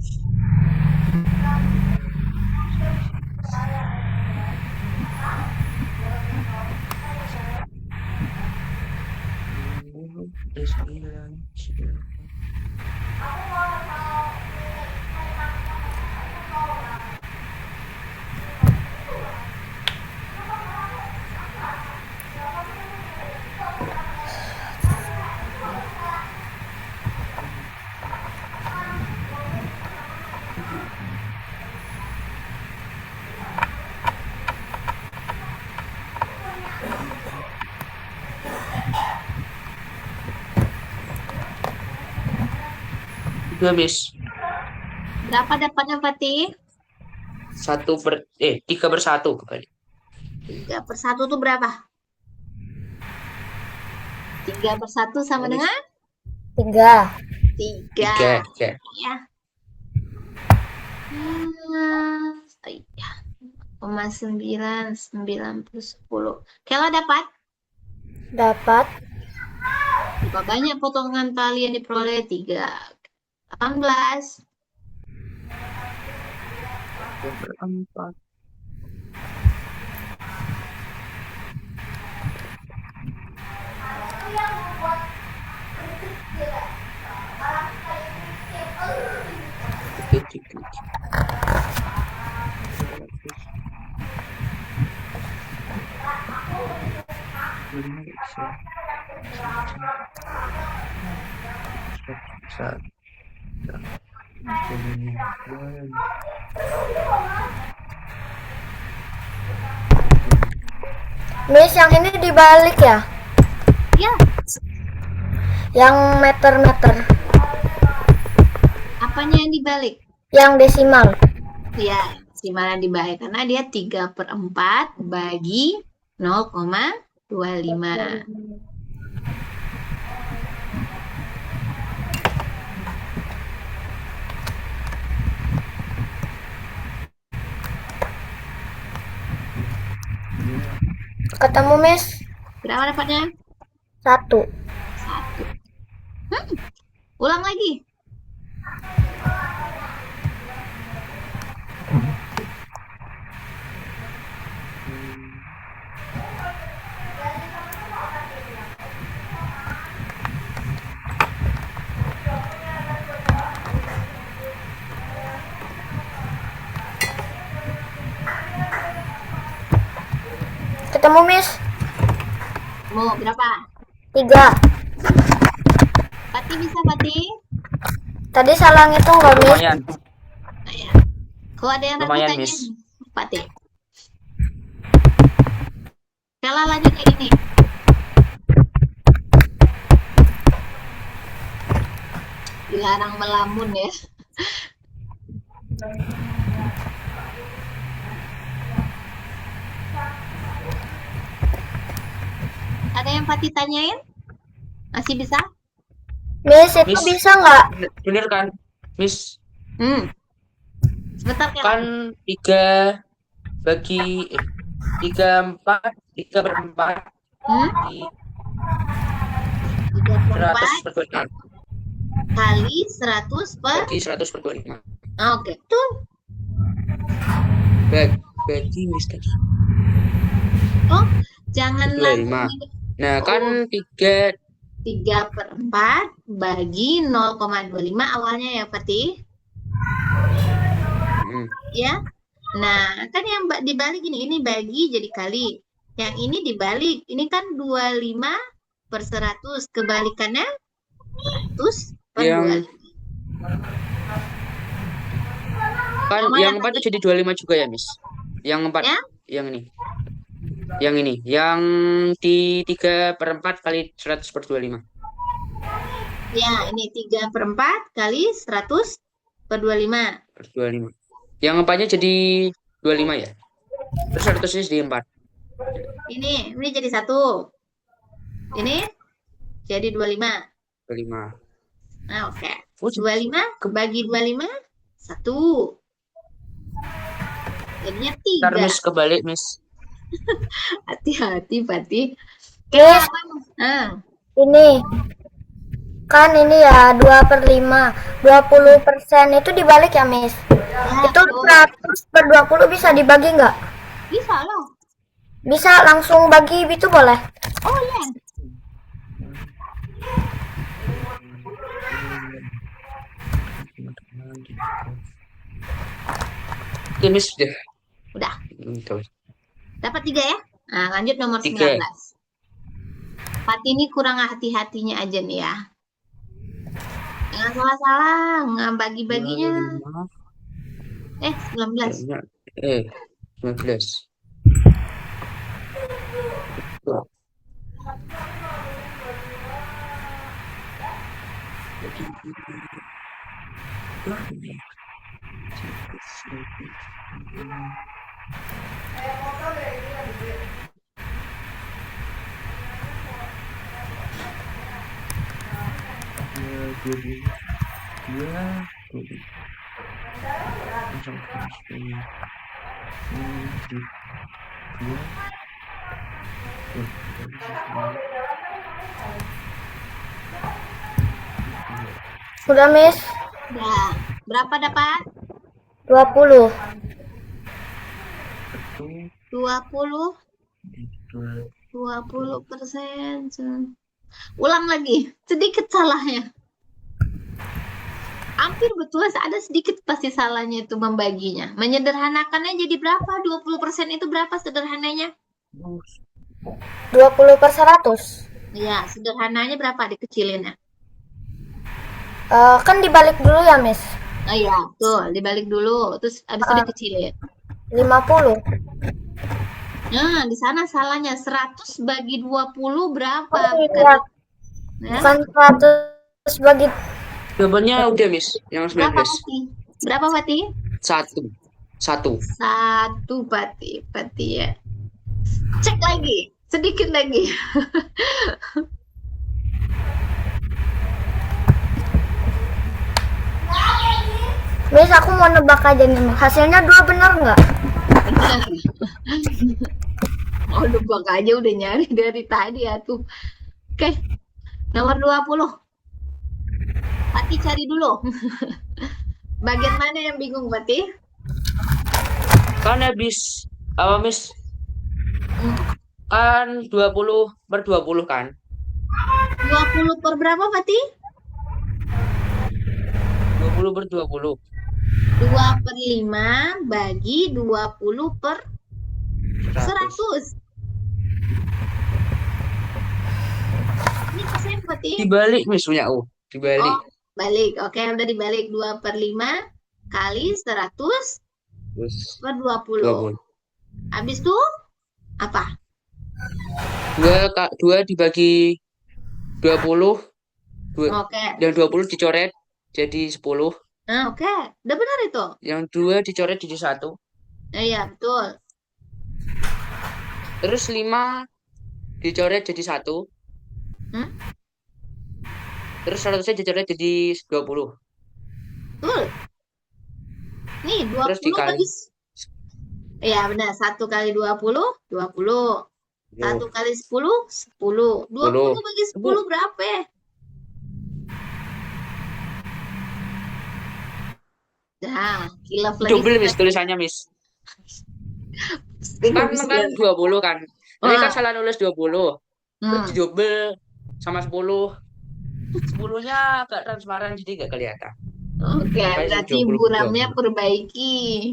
2, Miss. Berapa dapatnya Fatih? 3/1 kebalik. 3/1 tuh berapa? 3/1 sama Miss. dengan 3. 3. 3. Ya. Iya. 9, 10. Kela dapat? Dapat Berapa banyak potongan tali yang diperoleh? 3. 18. 4. Miss, yang ini dibalik ya? Ya, Yang meter-meter. apanya yang dibalik? Yang desimal. Ya, desimalan dibalik karena dia 3/4 bagi 0,25. Ketemu, Miss? Berapa dapatnya? 1. 1. Ulang lagi. Ketemu, Miss? Mau berapa? 3. Pati bisa, Pati? Tadi salah ngitung nggak, Miss? Lumayan. Nah, ya. Kalau ada yang ragu Lumayan, tanya, Miss. Pati. Kela lanjut kayak gini. Dilarang melamun ya. Ada yang Pati tanyain? Masih bisa? Miss, itu Miss. bisa nggak? Bener kan, Miss? Sebentar Kela. Kan 3 bagi 3/4 3/4 100/25 kali 100 per. bagi 100/25 Oke, tuh. bagi Miss tadi Oh, jangan 25. langsung. Nah, kan 3 3/4 bagi 0,25 awalnya ya, Pati? Ya. Nah, kan yang dibalik ini bagi jadi kali. Yang ini dibalik. Ini kan 25/100. Kebalikannya 100/25. yang kan Yang mana yang 4 tadi? itu jadi 25 juga ya, Miss? Yang 4 Ya? yang ini. Yang di 3/4 kali 100/25. Ya, ini 3/4 kali 100/25. 25. Yang 4-nya jadi 25 ya. Terus 100-nya jadi 4. Ini jadi 1. Ini jadi 25. 25. Nah, oke. Oh, 25 bagi 25, 1. Jadinya Ntar 3. Miss kebalik, Miss. Hati-hati, Pati. Miss, ini kan ini ya 2/5. 20% itu dibalik ya, Miss? Itu 100/20 bisa dibagi nggak? Bisa loh. Bisa langsung bagi itu boleh? Oh ya. Oke, Miss udah. Udah. Tuh. Dapat 3 ya? Nah, lanjut nomor 3. 19. Pati ini kurang hati-hatinya aja nih ya. Jangan salah-salah bagi-baginya. 19. 19. Udah, Miss. Nah, berapa dapat? 20. 20, 20%. Ulang lagi, sedikit salahnya. Hampir betul, ada sedikit pasti salahnya itu membaginya. Menyederhanakannya jadi berapa? 20% itu berapa sederhananya? 20/100. Ya, sederhananya berapa dikecilinnya? Kan dibalik dulu ya, Miss. Oh iya, tuh dibalik dulu, terus habis itu dikecilin. 50. Nah, di sana salahnya 100 bagi 20 berapa? Oh, iya. Ya? Bukan 100 bagi Jawabannya udah, Miss. Yang Berapa 19. Pati? Berapa Pati? 1. 1 Pati ya. Cek lagi, sedikit lagi. Miss, aku mau nebak aja nih. Hasilnya 2 bener nggak? Benar. Oh, nebak aja udah nyari dari tadi ya tuh. Oke, nomor 20. Pati cari dulu. Bagian mana yang bingung Pati? Kan habis apa, Miss? Kan 20/20 kan? 20 per berapa Pati? 20/20. 2/5 bagi 20 per 100. Ini persen Pati? Dibalik, Miss, punya aku. Dibalik. Oh, balik. Oke, udah dibalik 2/5 kali 100 Terus per 20. 20. Habis itu apa? 2 dibagi 20. Oke. Yang 20 dicoret jadi 10. Nah, oke. Udah benar itu. Yang 2 dicoret jadi 1. Nah, iya, betul. Terus 5 dicoret jadi 1. Hmm? Terus 100-nya dicoret jadi 20. Betul. Nih, 20 Terus dikali. bagi Iya, benar. 1 kali 20, 20. 1 kali 10, 10. 20 bagi 10 berapa? Nah, kilaf lagi. Double, Miss, tulisannya, Miss. Kan 20 kan. Tadi kan salah nulis 20. Terus double sama 10. 10-nya agak transparan jadi nggak kelihatan. Oke, berarti buramnya perbaiki.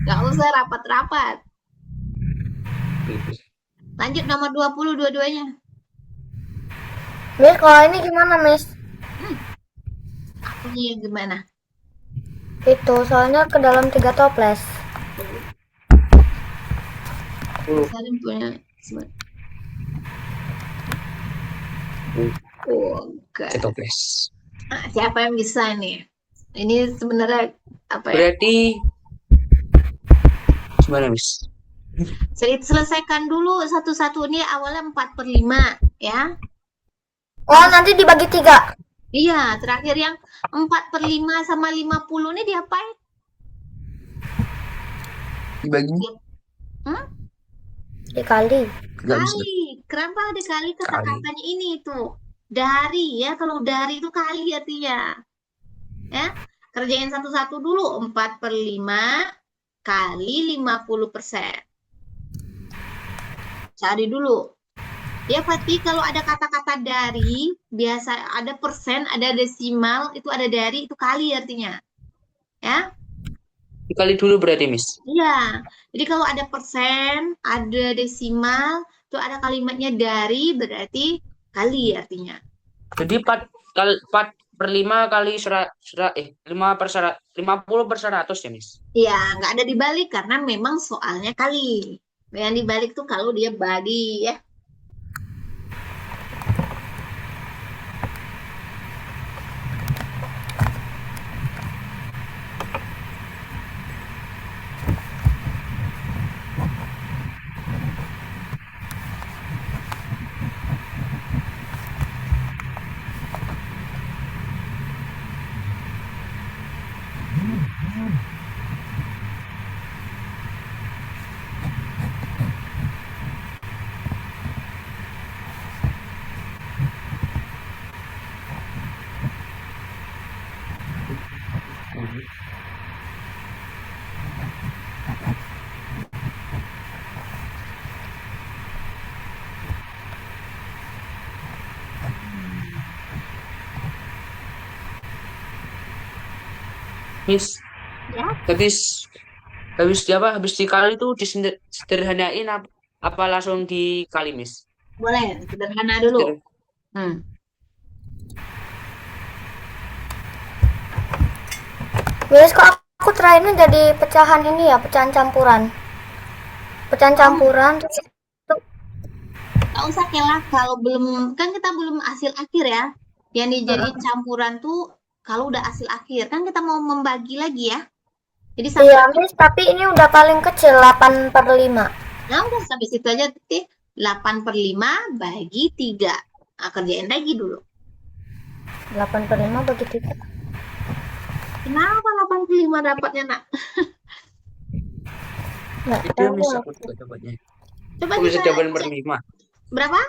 Nggak usah rapat-rapat. Lanjut nomor 20 dua-duanya. Miss, kalau ini gimana, Miss? Akunya yang gimana? Itu soalnya ke dalam 3 toples. Salim punya oke. Toples. Siapa yang bisa nih? Ini sebenarnya apa ya? Berarti gimana, Miss? Selesaikan dulu satu-satu. Ini awalnya 4/5 ya. Oh, nanti dibagi 3. Iya, terakhir yang 4/5 sama 50 ini diapain? Dibagi? Dikali. Kali. Kenapa dikali kata-katanya ini tuh? Dari ya, kalau dari itu kali artinya. Ya, kerjain satu-satu dulu. 4/5 kali 50%. Cari dulu. Ya, Pati, kalau ada kata-kata dari, biasa ada persen, ada desimal, itu ada dari, itu kali artinya. Ya? Dikali dulu berarti, Miss. Iya. Jadi kalau ada persen, ada desimal, itu ada kalimatnya dari, berarti kali artinya. Jadi 4/5 kali 50/100 ya, Miss? Iya, nggak ada dibalik karena memang soalnya kali. Yang dibalik tuh kalau dia bagi ya. Miss, Ya, habis habis dikali itu disederhanain apa langsung dikali, Miss? boleh. Sederhana dulu. Seder- Hmm. Miss, kok aku terakhirnya jadi pecahan ini ya, pecahan campuran. Pecahan campuran terus itu Gak usah Kela, kalau belum, kan kita belum hasil akhir ya. Yang dijadiin campuran tuh kalau udah hasil akhir. Kan kita mau membagi lagi ya. Jadi sampai, iya, Miss, tapi ini udah paling kecil 8/5. nah udah sampai situ aja. 8/5 bagi 3. Nah, kerjain lagi dulu. 8/5 bagi 3. Kenapa 85 dapatnya, nak? Nggak Itu, tahu Miss, aku. aku juga dapatnya. Coba Aku bisa kita dapat cek. per 5. Berapa?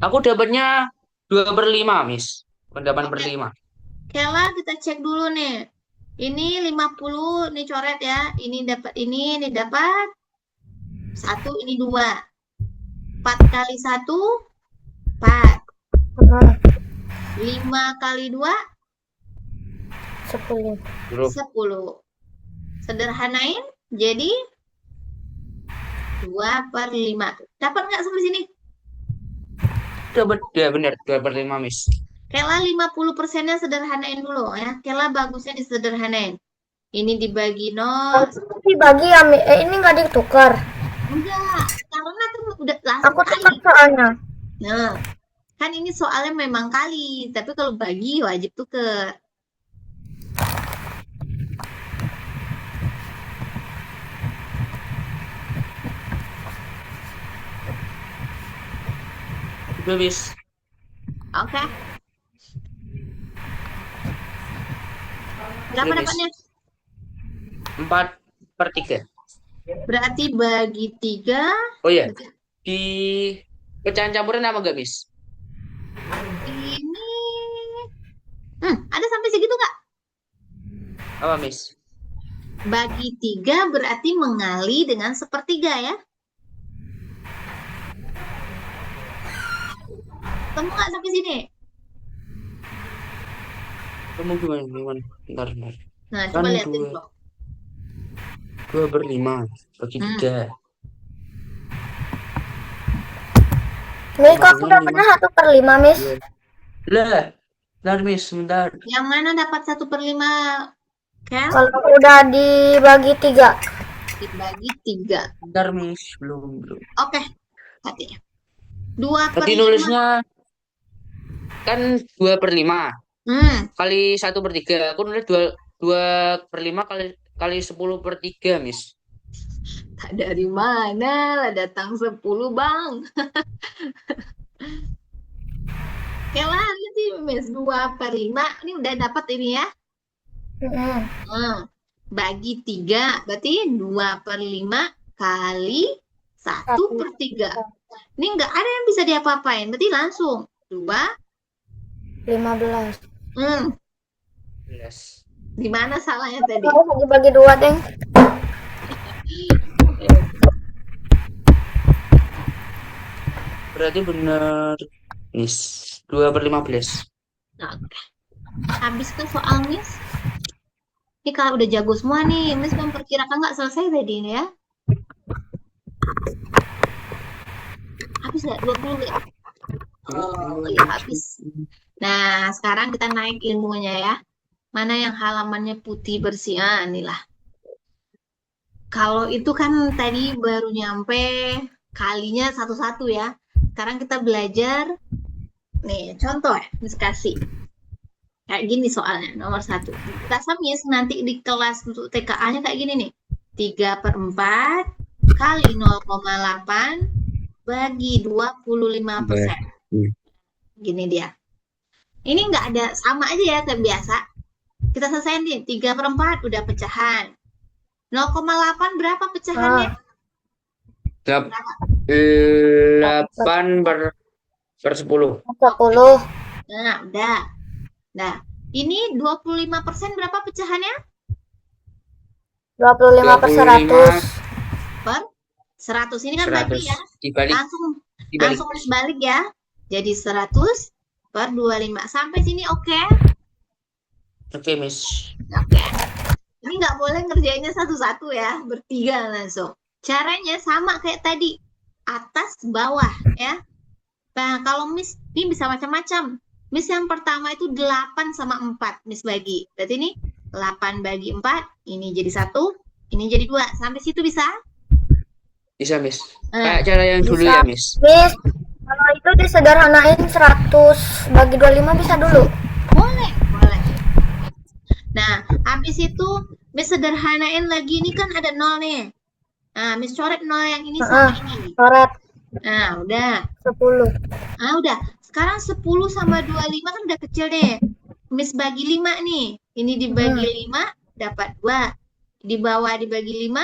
Aku dapatnya 2/5, Miss. Bukan 8/5. Kela, kita cek dulu nih. Ini 50, nih coret ya. Ini dapat ini dapat 1, ini 2. 4 kali 1, 4. Hmm, 5 kali 2, 10. 10. Sederhanain, jadi 2/5. Dapat nggak sampai sini? Dapat, ya benar, 2/5, Miss. Kela 50%-nya sederhanain dulu ya. Kela bagusnya disederhanain. Ini dibagi 0. Dibagi ya, ini nggak ditukar. Enggak, karena kan udah langsung Aku kali. tukar soalnya. Nah, kan ini soalnya memang kali, tapi kalau bagi wajib tuker. Udah, Miss. Oke. Berapa Udah, Miss. dapatnya? 4/3. Berarti bagi 3. Oh iya, di pecahan campuran apa enggak, Miss? Ini. Ada sampai segitu nggak? Apa, Miss? Bagi 3 berarti mengali dengan 1/3 ya. Kamu nggak sampai sini? Kamu gimana? Bentar. Nah, Kan coba liatin dulu. 2/5 bagi 3. Miss, kok aku dapatnya 1/5, Miss? Lah, bentar, Miss, sebentar. Yang mana dapat 1/5? Kel? Kalau udah dibagi 3. Dibagi 3. Bentar, Miss, belum. Oke. Hati. 2/5. Tadi nulisnya kan 2/5 kali 1/3. Aku nulis 2/5 kali 10/3, Miss. Tak dari mana lah datang 10, Bang. Kela, lihat sih, Miss. 2/5. Ini udah dapat ini ya. Bagi 3. Berarti 2/5 kali 1/3. Ini nggak ada yang bisa diapa-apain. Berarti langsung 15. 11. Di mana salahnya tadi? Harus dibagi 2, Deng. Berarti benar, Miss. 2/15. Oke. Habis ke soal Miss. Ini kalau udah jago semua nih, Miss memperkirakan nggak selesai tadi ini ya. Habis nggak? 20 ya? Oh, ya habis. Nah, sekarang kita naik ilmunya ya. Mana yang halamannya putih bersih? Ah, inilah. Kalau itu kan tadi baru nyampe kalinya satu-satu ya. Sekarang kita belajar. Nih, contoh ya, Miss kasih. Kayak gini soalnya, nomor 1. Kita Miss nanti di kelas untuk TKA-nya kayak gini nih. 3/4 kali 0,8 bagi 25%. Gini dia. Ini nggak ada, sama aja ya kayak biasa. Kita selesai nih, 3/4 udah pecahan. 0,8 berapa pecahannya? 8/10. 10. Nah, udah. Nah, ini 25% berapa pecahannya? 25/100. Per 100. Ini kan 100. bagi ya. Dibalik. Langsung balik ya. Jadi 100/25. Sampai sini oke? Oke, Miss. Oke. Ini nggak boleh ngerjainnya satu-satu ya, bertiga langsung. Caranya sama kayak tadi, atas bawah ya. Nah, kalau Miss ini bisa macam-macam. Miss yang pertama itu 8 sama 4, Miss bagi. Berarti ini 8 bagi 4, ini jadi 1, ini jadi 2. Sampai situ bisa? Bisa, Miss. Nah, Kayak cara yang dulu Bisa. ya, Miss. Miss, kalau itu disederhanain 100 bagi 25 bisa dulu. boleh, boleh. Nah, habis itu Miss sederhanain lagi, ini kan ada 0 nih. Nah, Miss coret 0 yang ini sama ini. Coret Nah, udah. 10. Ah, udah. Sekarang 10 sama 25 kan udah kecil deh. Miss bagi 5 nih. Ini dibagi 5 dapat 2. Di bawah dibagi 5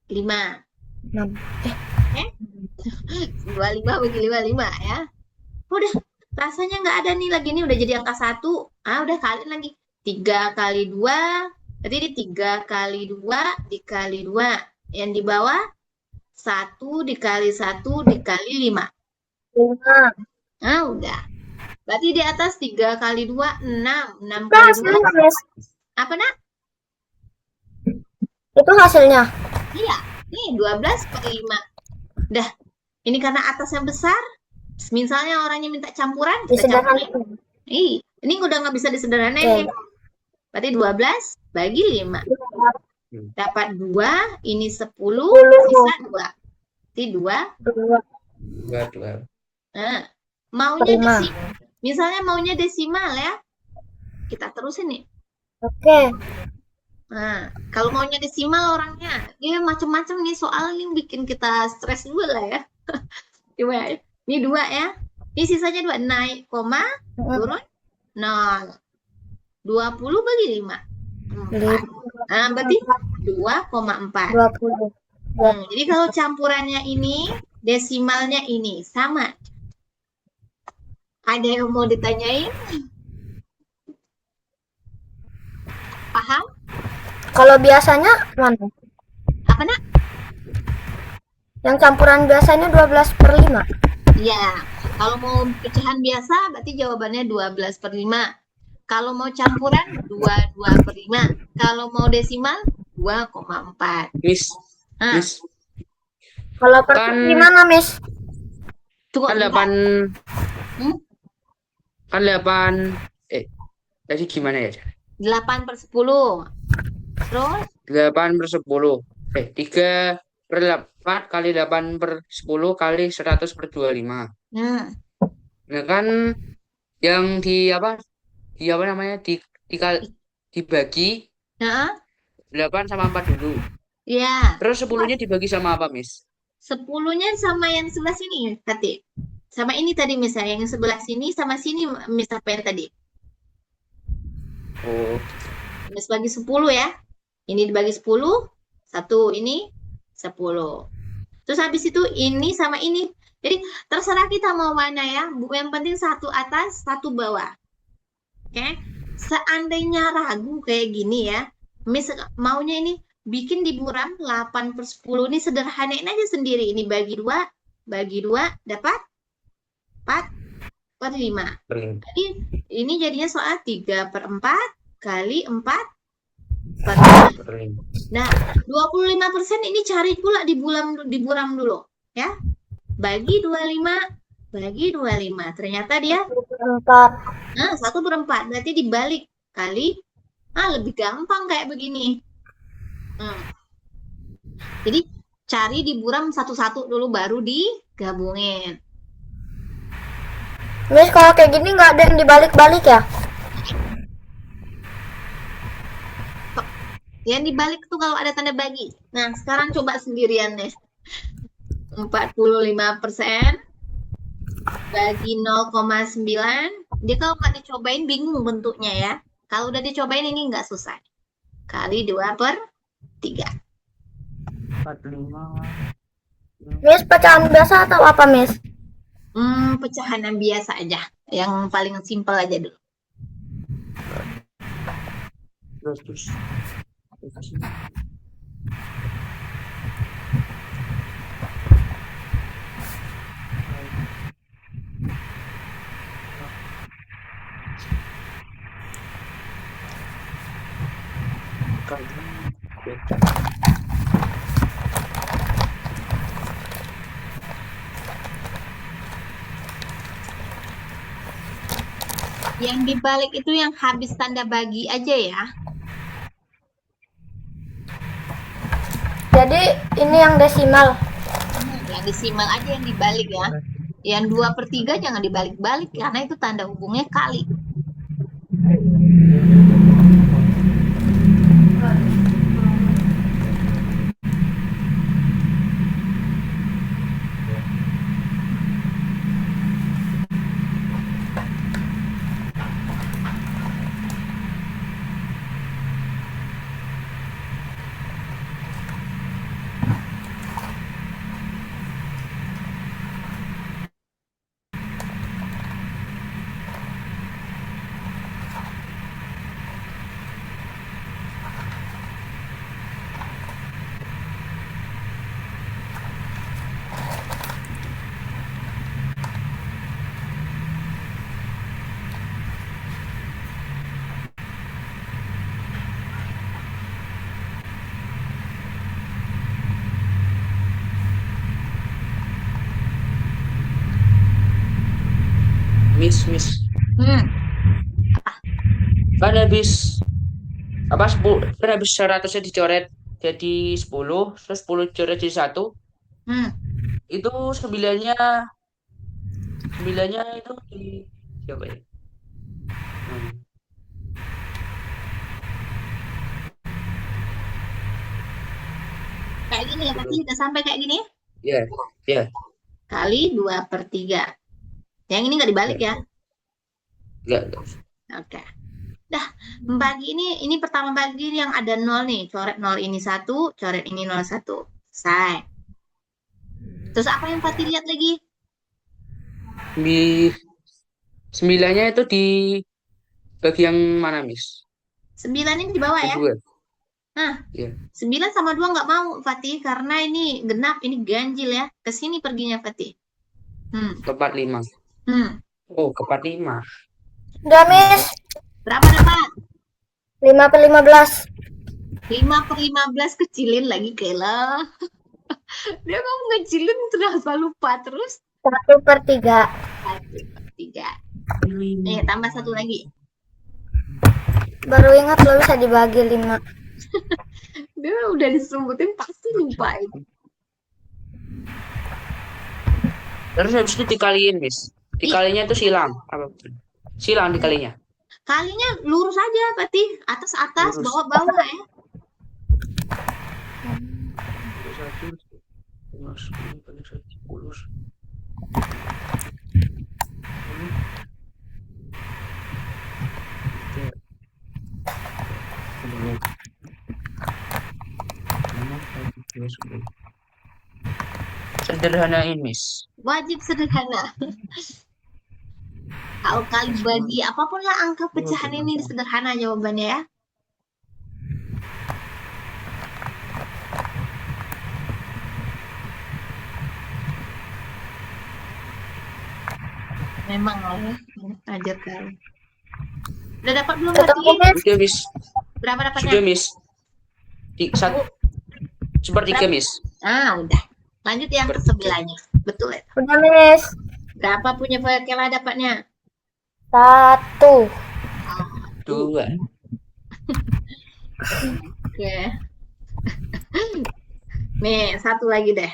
5. 6. 25 bagi 5 5 ya. Udah. Rasanya nggak ada nih lagi, nih udah jadi angka 1. Ah, udah kaliin lagi. 3 kali 2. Berarti ini 3 kali 2 dikali 2. Yang di bawah 1 dikali 1 dikali 5. 5. Ah, udah. Berarti di atas 3 kali 2, 6. 6 Itu kali 2, hasilnya, Miss. apa nak? Itu hasilnya. Iya, nih 12 per 5. Dah, ini karena atasnya besar, misalnya orangnya minta campuran, kita campurin. Disederhanain. Ini udah nggak bisa disederhanain. Oke. Berarti 12 bagi 5. Dapat 2, ini 10, 10. sisa 2. Berarti 2. 2. Nah, maunya Per 5. desimal. Misalnya maunya desimal ya. Kita terusin nih. Oke. Nah, kalau maunya desimal orangnya, dia macam-macam nih soal ini bikin kita stres juga lah ya. Coba, ini 2 ya. Ini sisanya 2, naik, koma, turun, 0. 20 bagi 5. 4. Nah, berarti 2,4. 20. Jadi kalau campurannya ini, desimalnya ini, sama. Ada yang mau ditanyain? Paham? Kalau biasanya mana? Apa nak? Yang campuran biasanya 12 per 5. Ya, kalau mau pecahan biasa berarti jawabannya 12 per 5. Kalau mau campuran 22 per 5. Kalau mau desimal 2,4. Miss. Nah, Miss. Kalau per Kan- gimana, Miss? tunggu Kan bentar. 8. Hmm? Kan 8. Tadi gimana ya? 8 per 10. Terus 8 per 10. 3 per 8 kali 8 per 10 kali 100 per 25. nah, Nah kan yang di apa namanya dibagi nah, 8 sama 4 dulu. ya, Terus 10-nya dibagi sama apa, Miss? 10-nya sama yang sebelah sini, Kati. Sama ini tadi misalnya yang sebelah sini sama sini Miss apa yang tadi? Oh, Miss bagi 10 ya. Ini dibagi 10, 1 ini 10. Terus habis itu ini sama ini. Jadi terserah kita mau mana ya. Yang penting satu atas, satu bawah. Oke. Seandainya ragu kayak gini ya. Miss maunya ini bikin di buram 8 per 10 ini sederhanain aja sendiri. Ini bagi 2 dapat 4 per 5. Jadi ini jadinya soal 3 per 4 kali 4 per 5. Nah, 25% ini cari pula di buram dulu ya. Bagi 25 bagi 25. Ternyata dia 4. 1 per 4. Berarti dibalik kali lebih gampang kayak begini. Jadi cari di buram satu-satu dulu baru digabungin. Miss, kalau kayak gini nggak ada yang dibalik-balik ya? Yang dibalik tuh kalau ada tanda bagi. Nah, sekarang coba sendirian deh. 45% bagi 0,9. Dia kalau nggak dicobain bingung bentuknya ya. Kalau udah dicobain ini nggak susah. Kali 2 per 3. 45. Miss, pecahan biasa atau apa, Miss? Pecahan yang biasa aja. Yang paling simpel aja dulu. Terus. Yang dibalik itu yang habis tanda bagi aja ya. Jadi ini yang desimal. Yang desimal aja yang dibalik ya. Yang 2/3 jangan dibalik-balik karena itu tanda hubungnya kali. Miss. Hmm. Kan habis apa 10, kan habis 100-nya dicoret jadi 10, terus 10 dicoret jadi 1. Hmm. Itu sembilannya itu di siapa ya? Hmm. Kayak gini ya, berarti udah sampai kayak gini Ya, ya, kali 2/3. Yang ini nggak dibalik ya. enggak. Oke. Dah, bagi ini pertama bagi yang ada 0 nih. Coret 0 ini 1, coret ini 0 1. Selesai. Terus apa yang Fatih lihat lagi? Di sembilannya itu di bagian mana, Miss? 9 ini di bawah ya. Kedua. Nah, Ya. 9 sama 2 nggak mau Fatih karena ini genap, ini ganjil ya. Ke sini perginya Fatih. Ke 45. Oh, ke 45. Udah, Miss. Berapa dapat? 5/15. 5/15 kecilin lagi Kela. Dia mau ngecilin terus lupa terus. 1/3. 1/3. Nih, tambah 1 lagi. Baru ingat lo bisa dibagi 5. Dia udah disebutin pasti lupa itu. Terus habis itu dikaliin, Miss. Dikalinya itu silang. Apa? Silang dikalinya. Kalinya lurus aja Fatih, atas-atas, Lurus. bawah-bawah ya. Sederhanain, Miss. Wajib sederhana. Kalau kali bagi apapun lah angka pecahan ini sederhana jawabannya ya. Memang lah ya, ajar kali. Udah dapat belum Ketemu, Fatih? Miss. Sudah, Miss. Berapa Sudah, dapatnya? Miss. Satu. 1/3, Miss. Ah, udah. Lanjut yang ke sebelahnya. Betul ya. Udah, Miss. Berapa punya Kela dapatnya? 1. 2. Oke. Nih, satu lagi deh.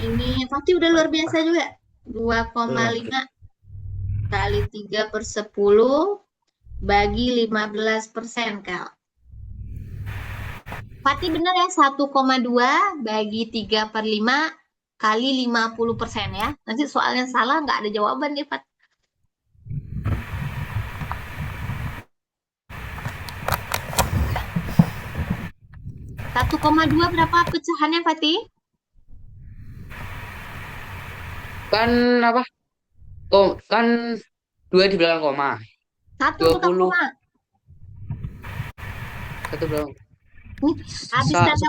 Ini Fatih udah luar biasa juga. 2,5 kali 3/10 bagi 15%, Kal. Fatih bener ya, 1,2 bagi 3/5 kali 50% ya. Nanti soalnya salah nggak ada jawaban nih, Fatih. 1,2 berapa pecahannya, Fatih? Kan apa? Oh, kan 2 di belakang koma. 1 bukan 20. koma. 1 belakang. Nih, habis Sa- tanda.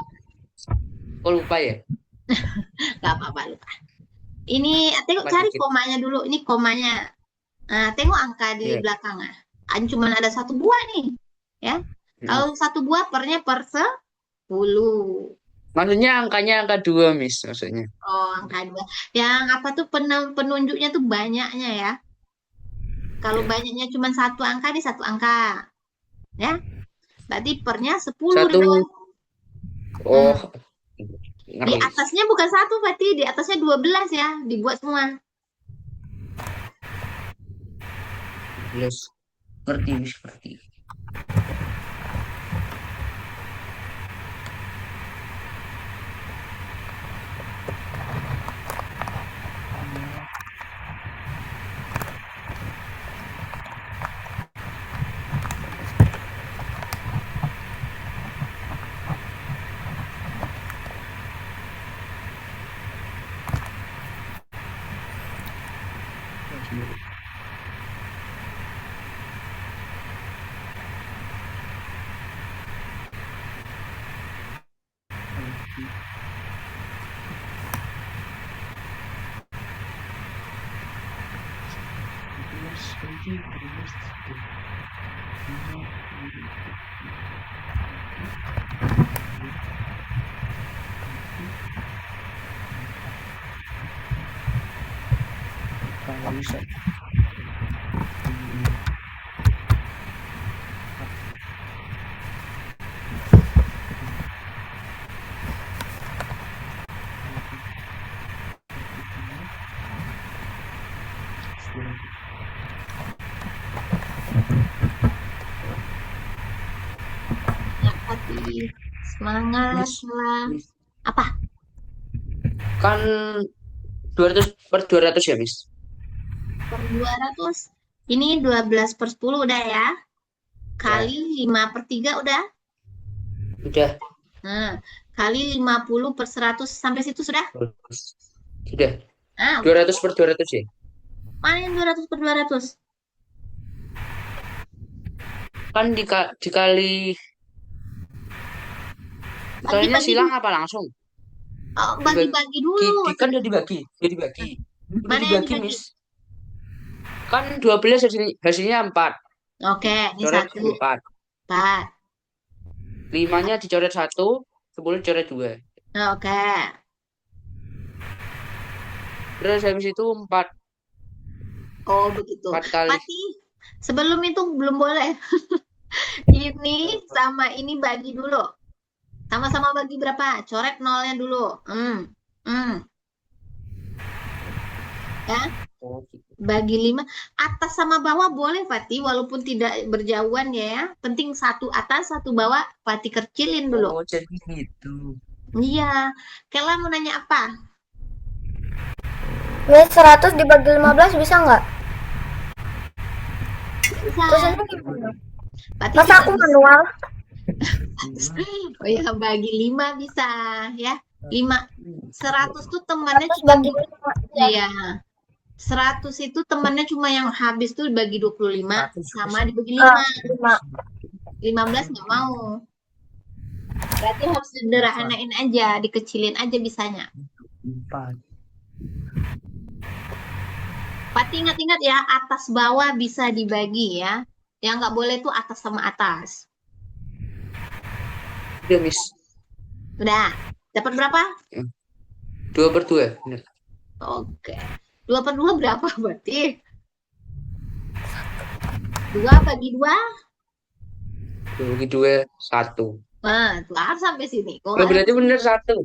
Oh, lupa ya? Gak apa-apa, lupa. Ini, tengok Lupa cari dikit. komanya dulu. Ini komanya. Nah, tengok angka di Iya. belakang. Cuma ada 1 buah nih. Ya. Kalau satu buah pernya per 10. Maksudnya angkanya angka 2, Miss. Maksudnya. Oh, angka 2. Yang apa tuh penunjuknya tuh banyaknya ya. Kalau banyaknya cuma satu angka di satu angka. Ya. Berarti pernya 10 Satu. dong. Oh, Di ngeri. atasnya bukan satu, berarti di atasnya 12 ya. Dibuat semua. Yes. Ngerti, Miss. Ngerti. Ya, Pati. Semangat Miss. lah. Miss. Apa? Kan 200 per 200 ya, Miss? Per 200. Ini 12 per 10 udah ya. Kali 5 per 3 udah. Udah. Nah, kali 50 per 100 sampai situ sudah. Sudah. Nah, 200 per 200 ya? mana yang 200 per 200? Kan dikali dikalinya Bagi-bagi silang dulu. apa langsung? Oh, bagi-bagi dulu. Kan udah dibagi. Udah dibagi. Udah Mana yang dibagi, dibagi? Miss. Kan 12 hasilnya 4. Oke, ini Coret 1, 4. 4. 5-nya dicoret 1, 10 dicoret 2. Oke. Terus habis itu 4. Oh, begitu. 4 kali. Pati, sebelum itu belum boleh. Ini sama ini bagi dulu. Sama-sama bagi berapa? Coret nolnya dulu. Ya, Oh, gitu. bagi 5. Atas sama bawah boleh, Pati, walaupun tidak berjauhan ya. Penting satu atas, satu bawah. Pati kecilin dulu. Oh, jadi gitu. Iya. Kela mau nanya apa? Miss, 100 dibagi 15 bisa nggak? Bisa. Terus ini gimana? Pati Masa aku manual? Oh ya, bagi 5 bisa ya. 5. 100 tuh temannya Terus cuma bagi 5. iya. 100 itu temannya cuma yang habis tuh bagi 25 sama dibagi 5. 15 nggak mau. Berarti harus sederhanain aja, dikecilin aja bisanya. 4. Pati ingat-ingat ya, atas bawah bisa dibagi ya. Yang nggak boleh tuh atas sama atas. Udah, Miss. Udah. Dapat berapa? 2 per 2. Bener. Oke. 2 per 2 berapa berarti? 2 bagi 2? 2 bagi 2, 1. Nah, tuh harus sampai sini. Kok Nah, berarti bener 1.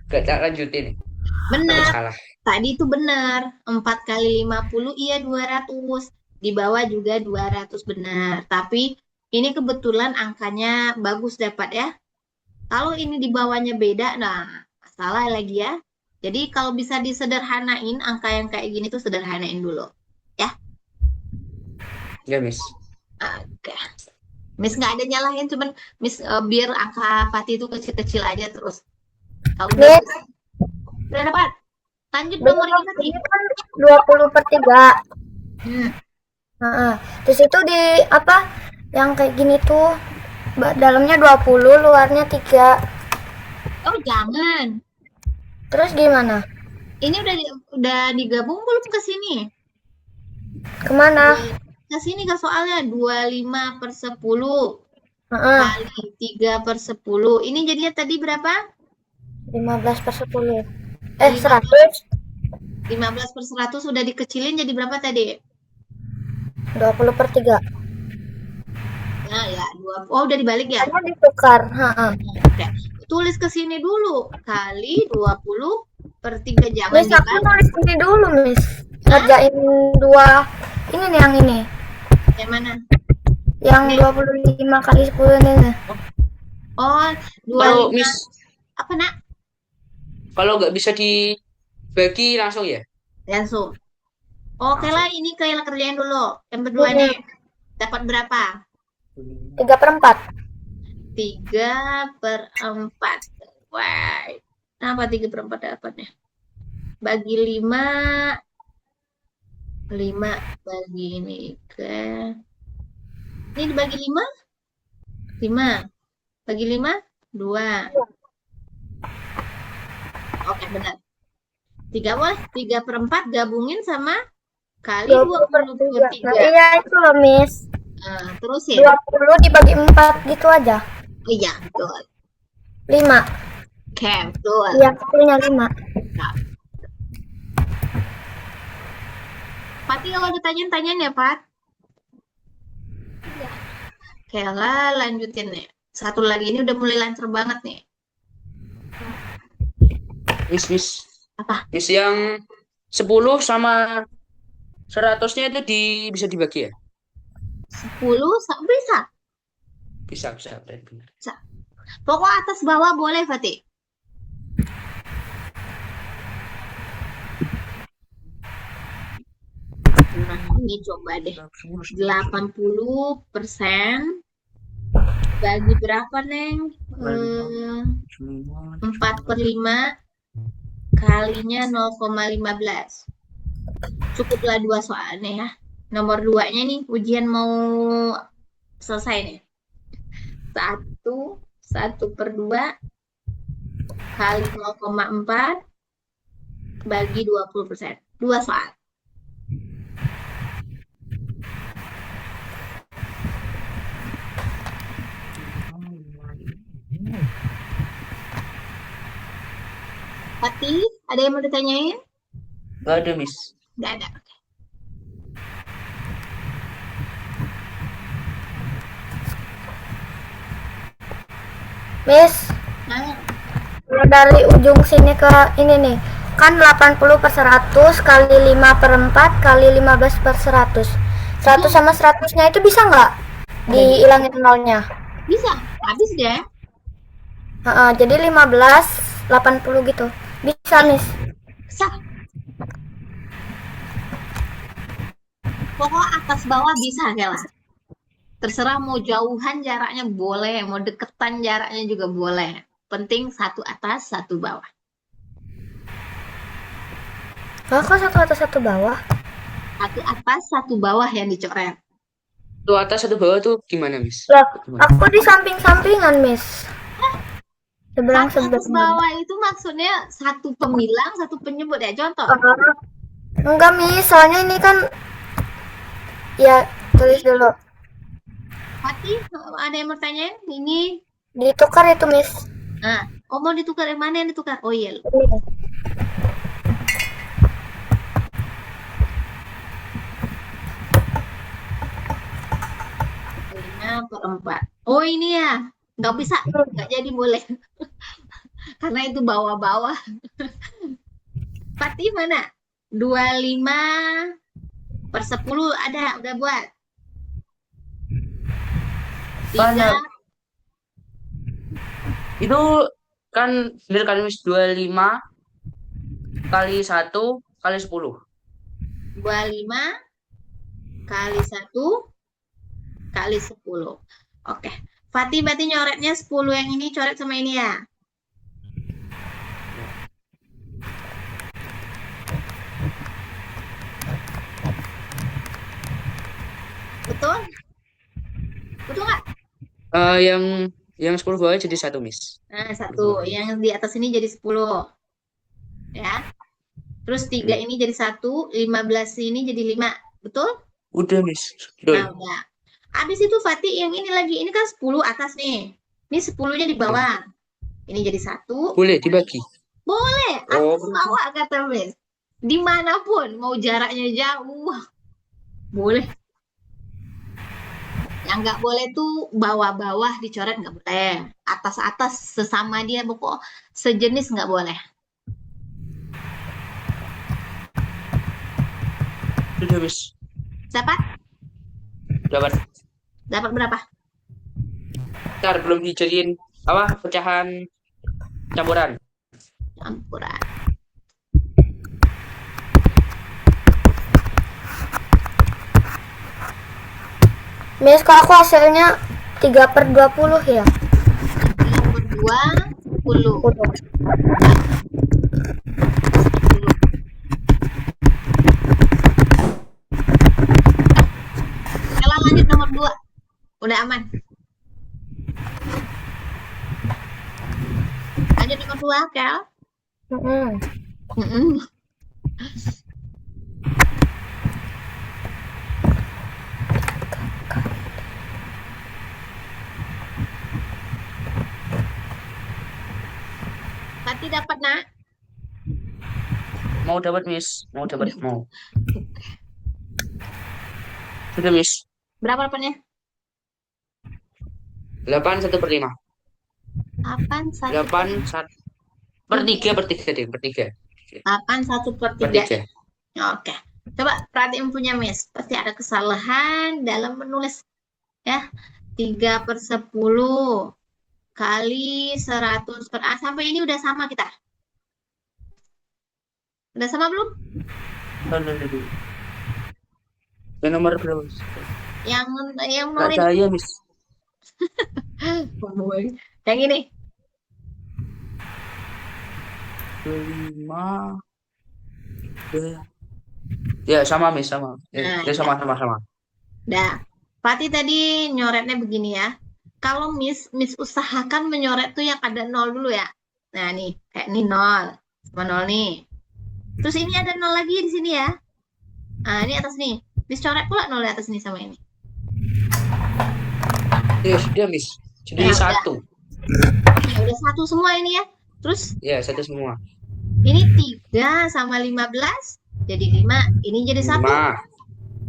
Gak tak lanjutin. benar. Salah. Tadi itu benar. 4 kali 50, iya 200. Di bawah juga 200 benar. Tapi ini kebetulan angkanya bagus dapat ya. Kalau ini di bawahnya beda, nah masalah lagi ya. Jadi kalau bisa disederhanain, angka yang kayak gini tuh sederhanain dulu. Ya, Miss. Oke. Miss nggak ada nyalahin, cuman Miss biar angka Pati itu kecil-kecil aja terus. Kalau udah, udah dapat. Lanjut nomor ini Pati. Ini kan 20 per 3. Terus itu di apa? Yang kayak gini tuh dalamnya 20, luarnya 3. Oh jangan. Terus gimana? Ini udah digabung belum ke sini? Kemana? Ke sini ke soalnya 25 per 10. Heeh, kali 3/10. Ini jadinya tadi berapa? 15/10. 15 100. 15/100 sudah dikecilin jadi berapa tadi? 20/3. Nah, ya, oh udah dibalik ya? Hanya ditukar. Heeh. Oke. Tulis ke sini dulu. Kali 20/3. Jangan Miss, aku dibalik. nulis ini dulu, Miss. Hah? Ngerjain dua. Ini nih yang ini. Yang mana? Yang Nih. 25 kali 10 ini. Oh, Kalau 25. Miss, Apa, Nak? kalau nggak bisa dibagi langsung ya? Langsung. Oke lah, ini kayak kerjain dulu. Yang berdua nih. Dapat berapa? 3/4. 3/4. Wah. Apa 3/4 dapatnya? Bagi 5. 5 bagi ini ke. Ini dibagi 5? 5. Bagi 5? 2. Oke, benar. 3/4 gabungin sama kali 20/3. Nah, iya itu loh, Miss. Nah, terusin. 20 dibagi 4 gitu aja. Iya, betul. 5. Oke, betul. Iya, punya 5. Nah, Pati kalau ada tanyain ya, Pat. Oke lah, lanjutin nih. Satu lagi ini udah mulai lancar banget nih. Miss. Apa? Miss yang 10 sama 100-nya itu bisa dibagi ya? 10 bisa. Bisa, benar. Bisa. Pokok atas bawah boleh, Fatih. Nah, ini coba deh. 80% bagi berapa, Neng? 4/5 kalinya 0,15. Cukuplah 2 soalnya ya. Nomor 2-nya nih, ujian mau selesai nih. 1/2 kali 0,4 bagi 20%. 2 soal. Pati, ada yang mau ditanyain? Nggak ada, Miss. Nggak ada. Miss, Nah, kalau dari ujung sini ke ini nih, kan 80/100 kali 5/4 kali 15/100. 100 sama 100-nya itu bisa nggak dihilangin nolnya? bisa. Habis deh. Jadi 15, 80 gitu. Bisa, Miss. Bisa. Pokok atas bawah bisa, Kela. Terserah mau jauhan jaraknya boleh, mau deketan jaraknya juga boleh. Penting satu atas, satu bawah. Kok satu atas satu bawah? Satu atas, satu bawah yang dicoret. Satu atas, satu bawah tuh gimana, Miss? Loh, aku di samping-sampingan, Miss. Seberang Satu atas seberang. bawah itu maksudnya satu pembilang, satu penyebut ya. Contoh. Enggak, Miss. Soalnya ini kan ya tulis dulu. Pati, ada yang mau tanyain? Ini. Ditukar itu, Miss. Nah, mau ditukar yang mana yang ditukar? Oh iya. Ini. 5/4. Oh ini ya. Nggak bisa. Nggak jadi boleh. Karena itu bawah-bawah. Pati mana? 25/10 ada. Udah buat. 3. Itu kan bener kan, Miss? 25 kali 1 kali 10. 25 kali 1 kali 10. Oke. Fatih berarti nyoretnya 10 yang ini coret sama ini ya. Betul? Betul nggak? Yang 10 bawah jadi 1, Miss. Nah, 1. Yang di atas ini jadi 10. Ya. Terus 3 ini jadi 1, 15 ini jadi 5. Betul? Udah, Miss. Nah, Betul. udah. Habis itu Fatih yang ini lagi. Ini kan 10 atas nih. Ini 10-nya di bawah. Ini jadi 1. Boleh dibagi. Boleh. Oh, Atas bawah kata Miss. Dimanapun. Mau jaraknya jauh. Boleh. Yang nggak boleh tuh bawah-bawah dicoret nggak boleh. Atas-atas sesama dia pokok sejenis nggak boleh. sudah Miss. Dapat? Dapat. Dapat berapa? Ntar belum dijadiin apa pecahan campuran. Campuran. Miss, kok aku hasilnya 3/20 ya? 3/2, 10. 10. Kalau lanjut nomor 2. Udah aman. Lanjut nomor 2, Kel. Mm-mm. Tati dapat nak? Mau dapat Miss. Mau dapat mau. Sudah Miss. Berapa dapatnya? 8 1/5. 8 1 8 1/3 deh, per 3. 8 1/3. Per 3. Oke. Coba perhatiin punya Miss. Pasti ada kesalahan dalam menulis ya. 3/10 kali 100 sampai ini udah sama kita. Udah sama belum? Yang nomor berapa? Yang Nggak nulis saya Miss. yang ini. 5. Ya sama Miss sama. Nah, Ya sama. Dah. Pati tadi nyoretnya begini ya. Kalau Miss usahakan menyoret tuh yang ada 0 dulu ya. Nah, nih, kayak ini 0 sama 0 nih. Terus ini ada 0 lagi di sini ya. Nah, ini atas nih. Miss coret pula 0 di atas nih sama ini. Ya sudah Miss. Jadi Ya, 1. Ya, udah 1 semua ini ya. Terus Ya 1 semua. ini 3 sama 15 jadi 5. Ini jadi 1. 5.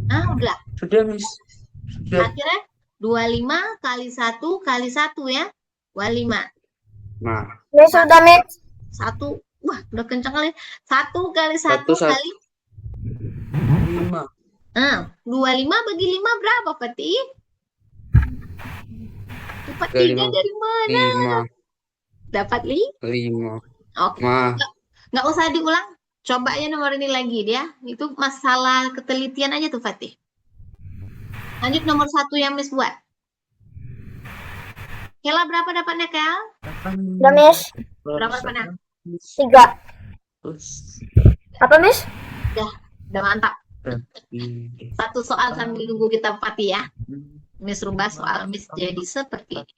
Nah, udah. Sudah Miss. Sudah. Akhirnya 25 kali 1 kali 1 ya. 25. Nah. Miss, sudah Miss. 1. Wah, udah kencang kali. 1 kali 1 1 kali 5. 25 bagi 5 berapa, Pati? Dapat 3 dari mana? 5. Dapat 5. Oke. Nah. Nggak usah diulang. Coba aja nomor ini lagi dia. Itu masalah ketelitian aja tuh, Fatih. Lanjut nomor 1 yang Miss buat. Kela berapa dapatnya, Kel? Udah Miss. Berapa dapatnya? 3. Apa Miss? Udah mantap. 1 soal sambil nunggu kita Fatih ya. Miss rubah soal Miss jadi seperti ini.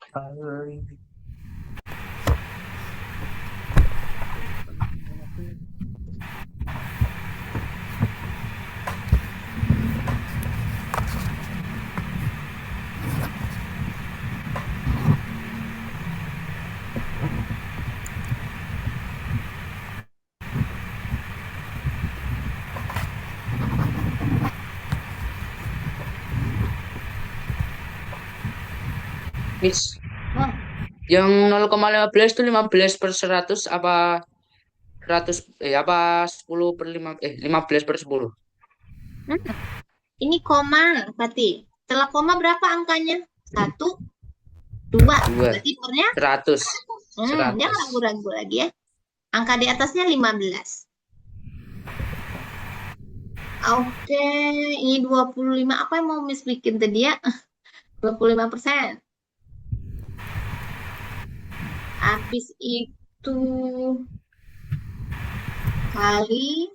Miss. Oh, Yang 0,15 itu 15/100 apa 100 apa 10/5 15/10. ini koma, Fatih. Setelah koma berapa angkanya? 1, 2. Berarti pernya 100. jangan ragu-ragu lagi ya. Angka di atasnya 15. Oke, ini 25. Apa yang mau Miss bikin tadi ya? 25%. Habis itu kali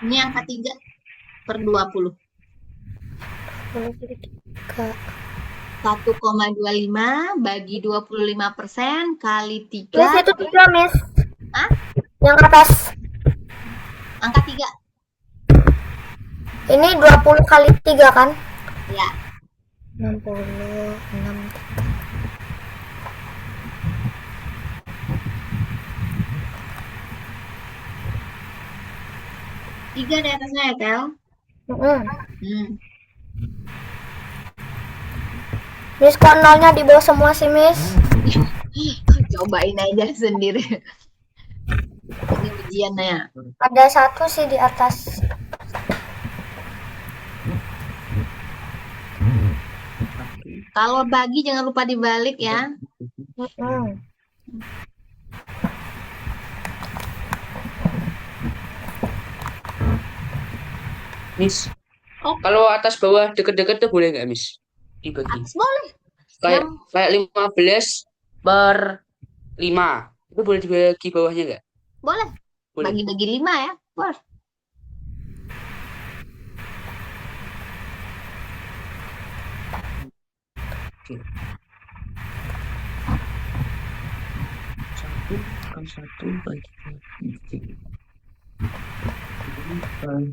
Ini angka 3 per 20. 1,25 bagi 25% kali 3. Miss, itu 3, Miss. Hah? Yang atas. Angka 3. Ini 20 kali 3 kan? Ya. 60, 6. 3 di atasnya ya, Tel? Miss, kok nolnya di bawah semua sih, Miss? Cobain aja sendiri. Ini ujiannya. Ada 1 sih di atas. Kalau bagi jangan lupa dibalik ya. Miss, Oh. kalau atas bawah deket-deket tuh boleh nggak, Miss? Dibagi. Atas boleh. Kayak 15 per 5. Itu boleh dibagi bawahnya nggak? Boleh. Boleh. Bagi-bagi 5 ya. Boleh. Oke. 1 bagi 1 kali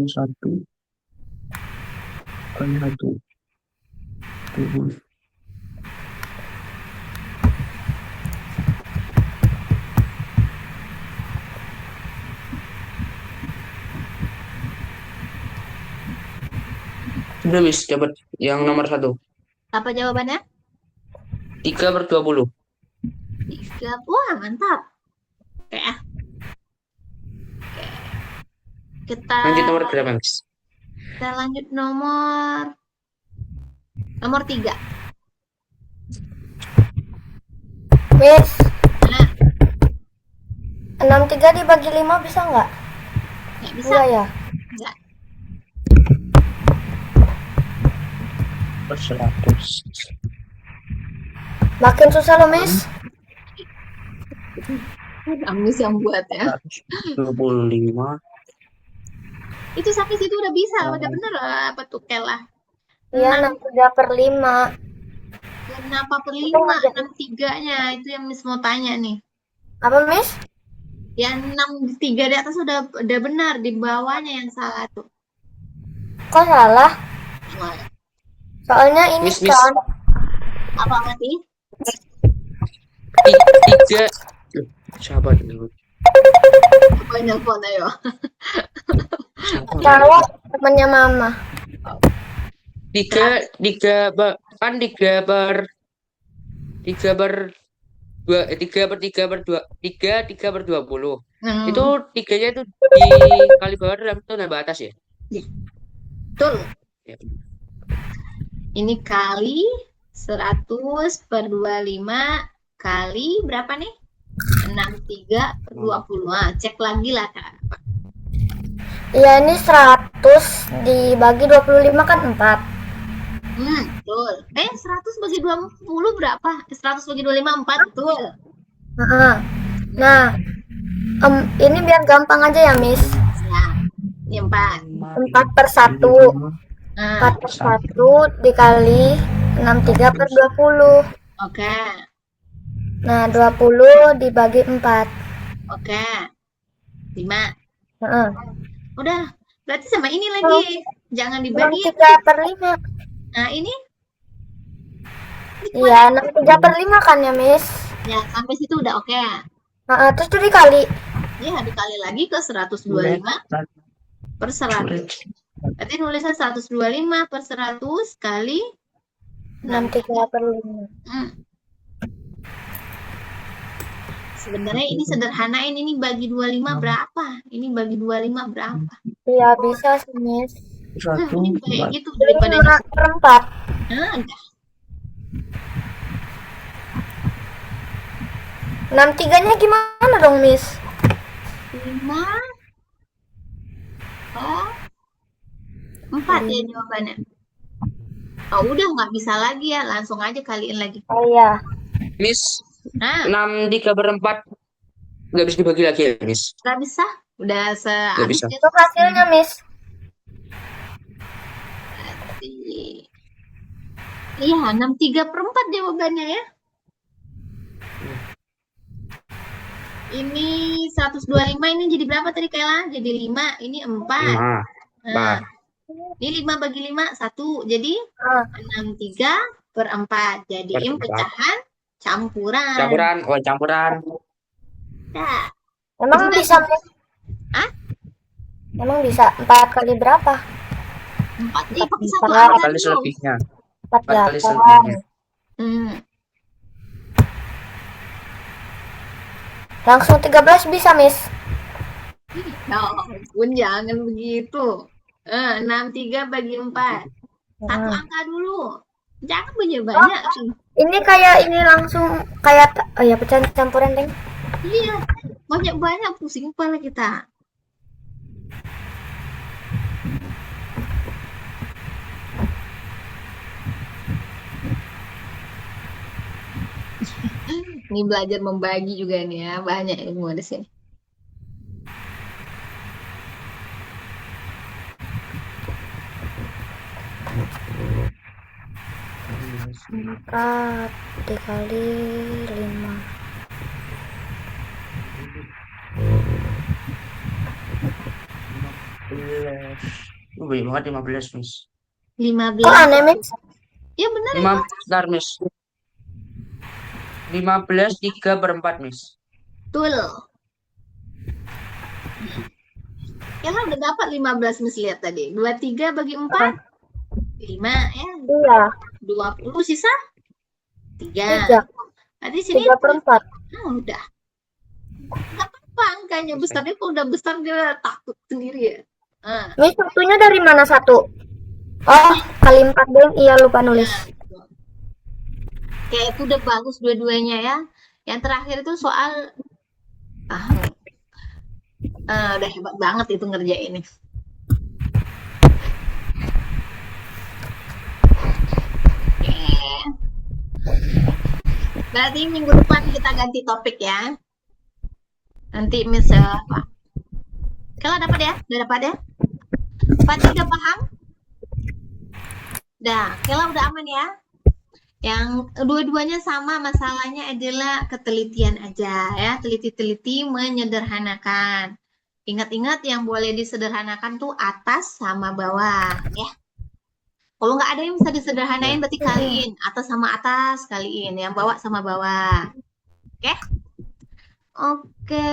1. Sudah, Miss, dapat yang nomor 1. Apa jawabannya? 3 per 20. 3. Wah, mantap. Oke. Kita Lanjut nomor berapa, Miss? kita lanjut nomor 3. Miss, Nah, 63 dibagi 5 bisa nggak? nggak bisa. Enggak ya? Nggak. Per 100. Makin susah loh, Miss. Amis yang buat ya. 25. Itu sampai situ udah bisa. Udah bener apa tuh, Kela? Iya, 63 per 5. Kenapa per 5? 63-nya. Itu yang Miss mau tanya nih. Apa, Miss? Yang 63 di atas udah benar. Di bawahnya yang salah tuh. Kok salah? Wah, Soalnya ini Miss. kan. apa mati? 3. Sahabat dulu. Apa nelfon ayo? Tahu temannya Mama. 3 kan 3 per 20. Itu 3-nya itu dikali bawah dalam itu nambah atas ya? Betul. Ya. Ini kali 100 per 25 kali berapa nih? 63 per 20. Nah, cek lagi lah, Kak. Iya, ini 100 dibagi 25 kan 4. Betul. 100 bagi 20 berapa? 100 bagi 25, 4, betul. Nah, ini biar gampang aja ya, Miss. Nah, ini 4. 4 per 1. 4 per 1 dikali 63 per 20. Oke. Nah, 20 dibagi 4. Oke. 5. Udah. Berarti sama ini lagi. Jangan dibagi. 63 per 5. Nah, ini. Iya, 63 per 5 kan ya, Miss? Ya, sampai situ udah oke. Terus itu dikali. Ya, dikali lagi ke 125 per 100. Berarti nulisnya 125 per 100 kali 63 per 5. Sebenarnya ini sederhanain, ini bagi 25 berapa? Ini bagi 25 berapa? Iya, bisa sih, Miss. Ini kayak gitu daripada 5 per 4. udah. 63-nya gimana dong, Miss? 5 4 ya jawabannya. Oh, udah nggak bisa lagi ya, langsung aja kaliin lagi. Oh iya. Miss, Nah, 6/3/4 nggak bisa dibagi lagi ya, Miss? nggak bisa. Udah Nggak bisa. sehabisnya. Untuk hasilnya, Miss. Iya, 6/3/4 jawabannya ya. Ini 125, ini jadi berapa tadi Kayla? Jadi 5, ini 4. 5. Nah, ini 5 bagi 5, 1. Jadi Ah, 6/3/4. Jadiin pecahan campuran. Campuran. Nah, emang itu bisa, tadi. Miss? Hah? Emang bisa 4 kali berapa? 4. Iya, pakai satu Empat. Empat angka kali dulu. selebihnya. 4 4 kali 8. selebihnya. Hmm. Langsung 13 bisa, Miss. Ya ampun, jangan begitu. 6/3 bagi 4. Satu Hmm. angka dulu. Jangan banyak-banyak. Ini kayak ini langsung kayak oh ya pecahan campuran, Deng. Iya, banyak-banyak pusing kepala kita. Ini belajar membagi juga nih ya, banyak ilmu di sini. Empat dikali 5. Banyak banget 15, Miss. 15. Kok aneh, Miss? Ya benar. bentar, Miss. 15/3/4, Miss. Betul. Ya lah udah dapat 15, Miss, lihat tadi. 23 bagi 4. 5 ya. Iya, 20 sisa 3. 3. Tadi sini 3/4. udah. Nggak apa-apa angkanya besar. Dia kalau udah besar dia takut sendiri ya. Miss, satunya dari mana satu? Oh, kali 4, Deng. Iya, lupa nulis. Kayak itu udah bagus dua-duanya ya. Yang terakhir itu soal udah hebat banget itu ngerjainnya. Oke. Berarti minggu depan kita ganti topik ya. Nanti Miss Pak. Kalau dapat ya? Udah dapat ya? Pati udah paham? Dah, Kela udah aman ya? Yang dua-duanya sama, masalahnya adalah ketelitian aja ya, teliti-teliti menyederhanakan. Ingat-ingat yang boleh disederhanakan tuh atas sama bawah ya. Kalau nggak ada yang bisa disederhanain berarti kaliin atas sama atas, kaliin yang bawah sama bawah. Oke? Oke.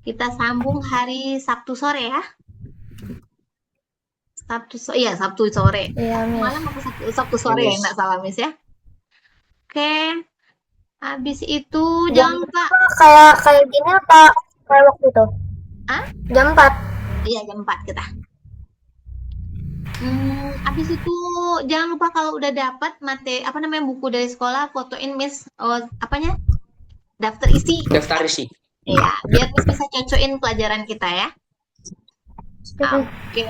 Kita sambung hari Sabtu sore ya. Iya, Sabtu sore. Iya, Miss. Malam apa Sabtu sore ya, nggak salah Miss ya. Oke. Habis itu jangan lupa. Kayak gini apa kayak waktu itu? Hah? Jam 4. Iya, jam 4 kita. Habis itu jangan lupa kalau udah dapat buku dari sekolah, fotoin Miss apanya? Daftar isi. Daftar isi. Iya, biar Miss bisa cocokin pelajaran kita ya. Oke.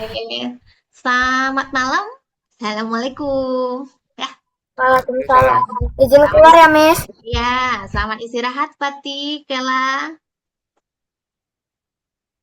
Selamat malam. Assalamualaikum. Ya. Waalaikumsalam. Izin keluar ya, Miss. Ya, selamat istirahat Pati, Kela.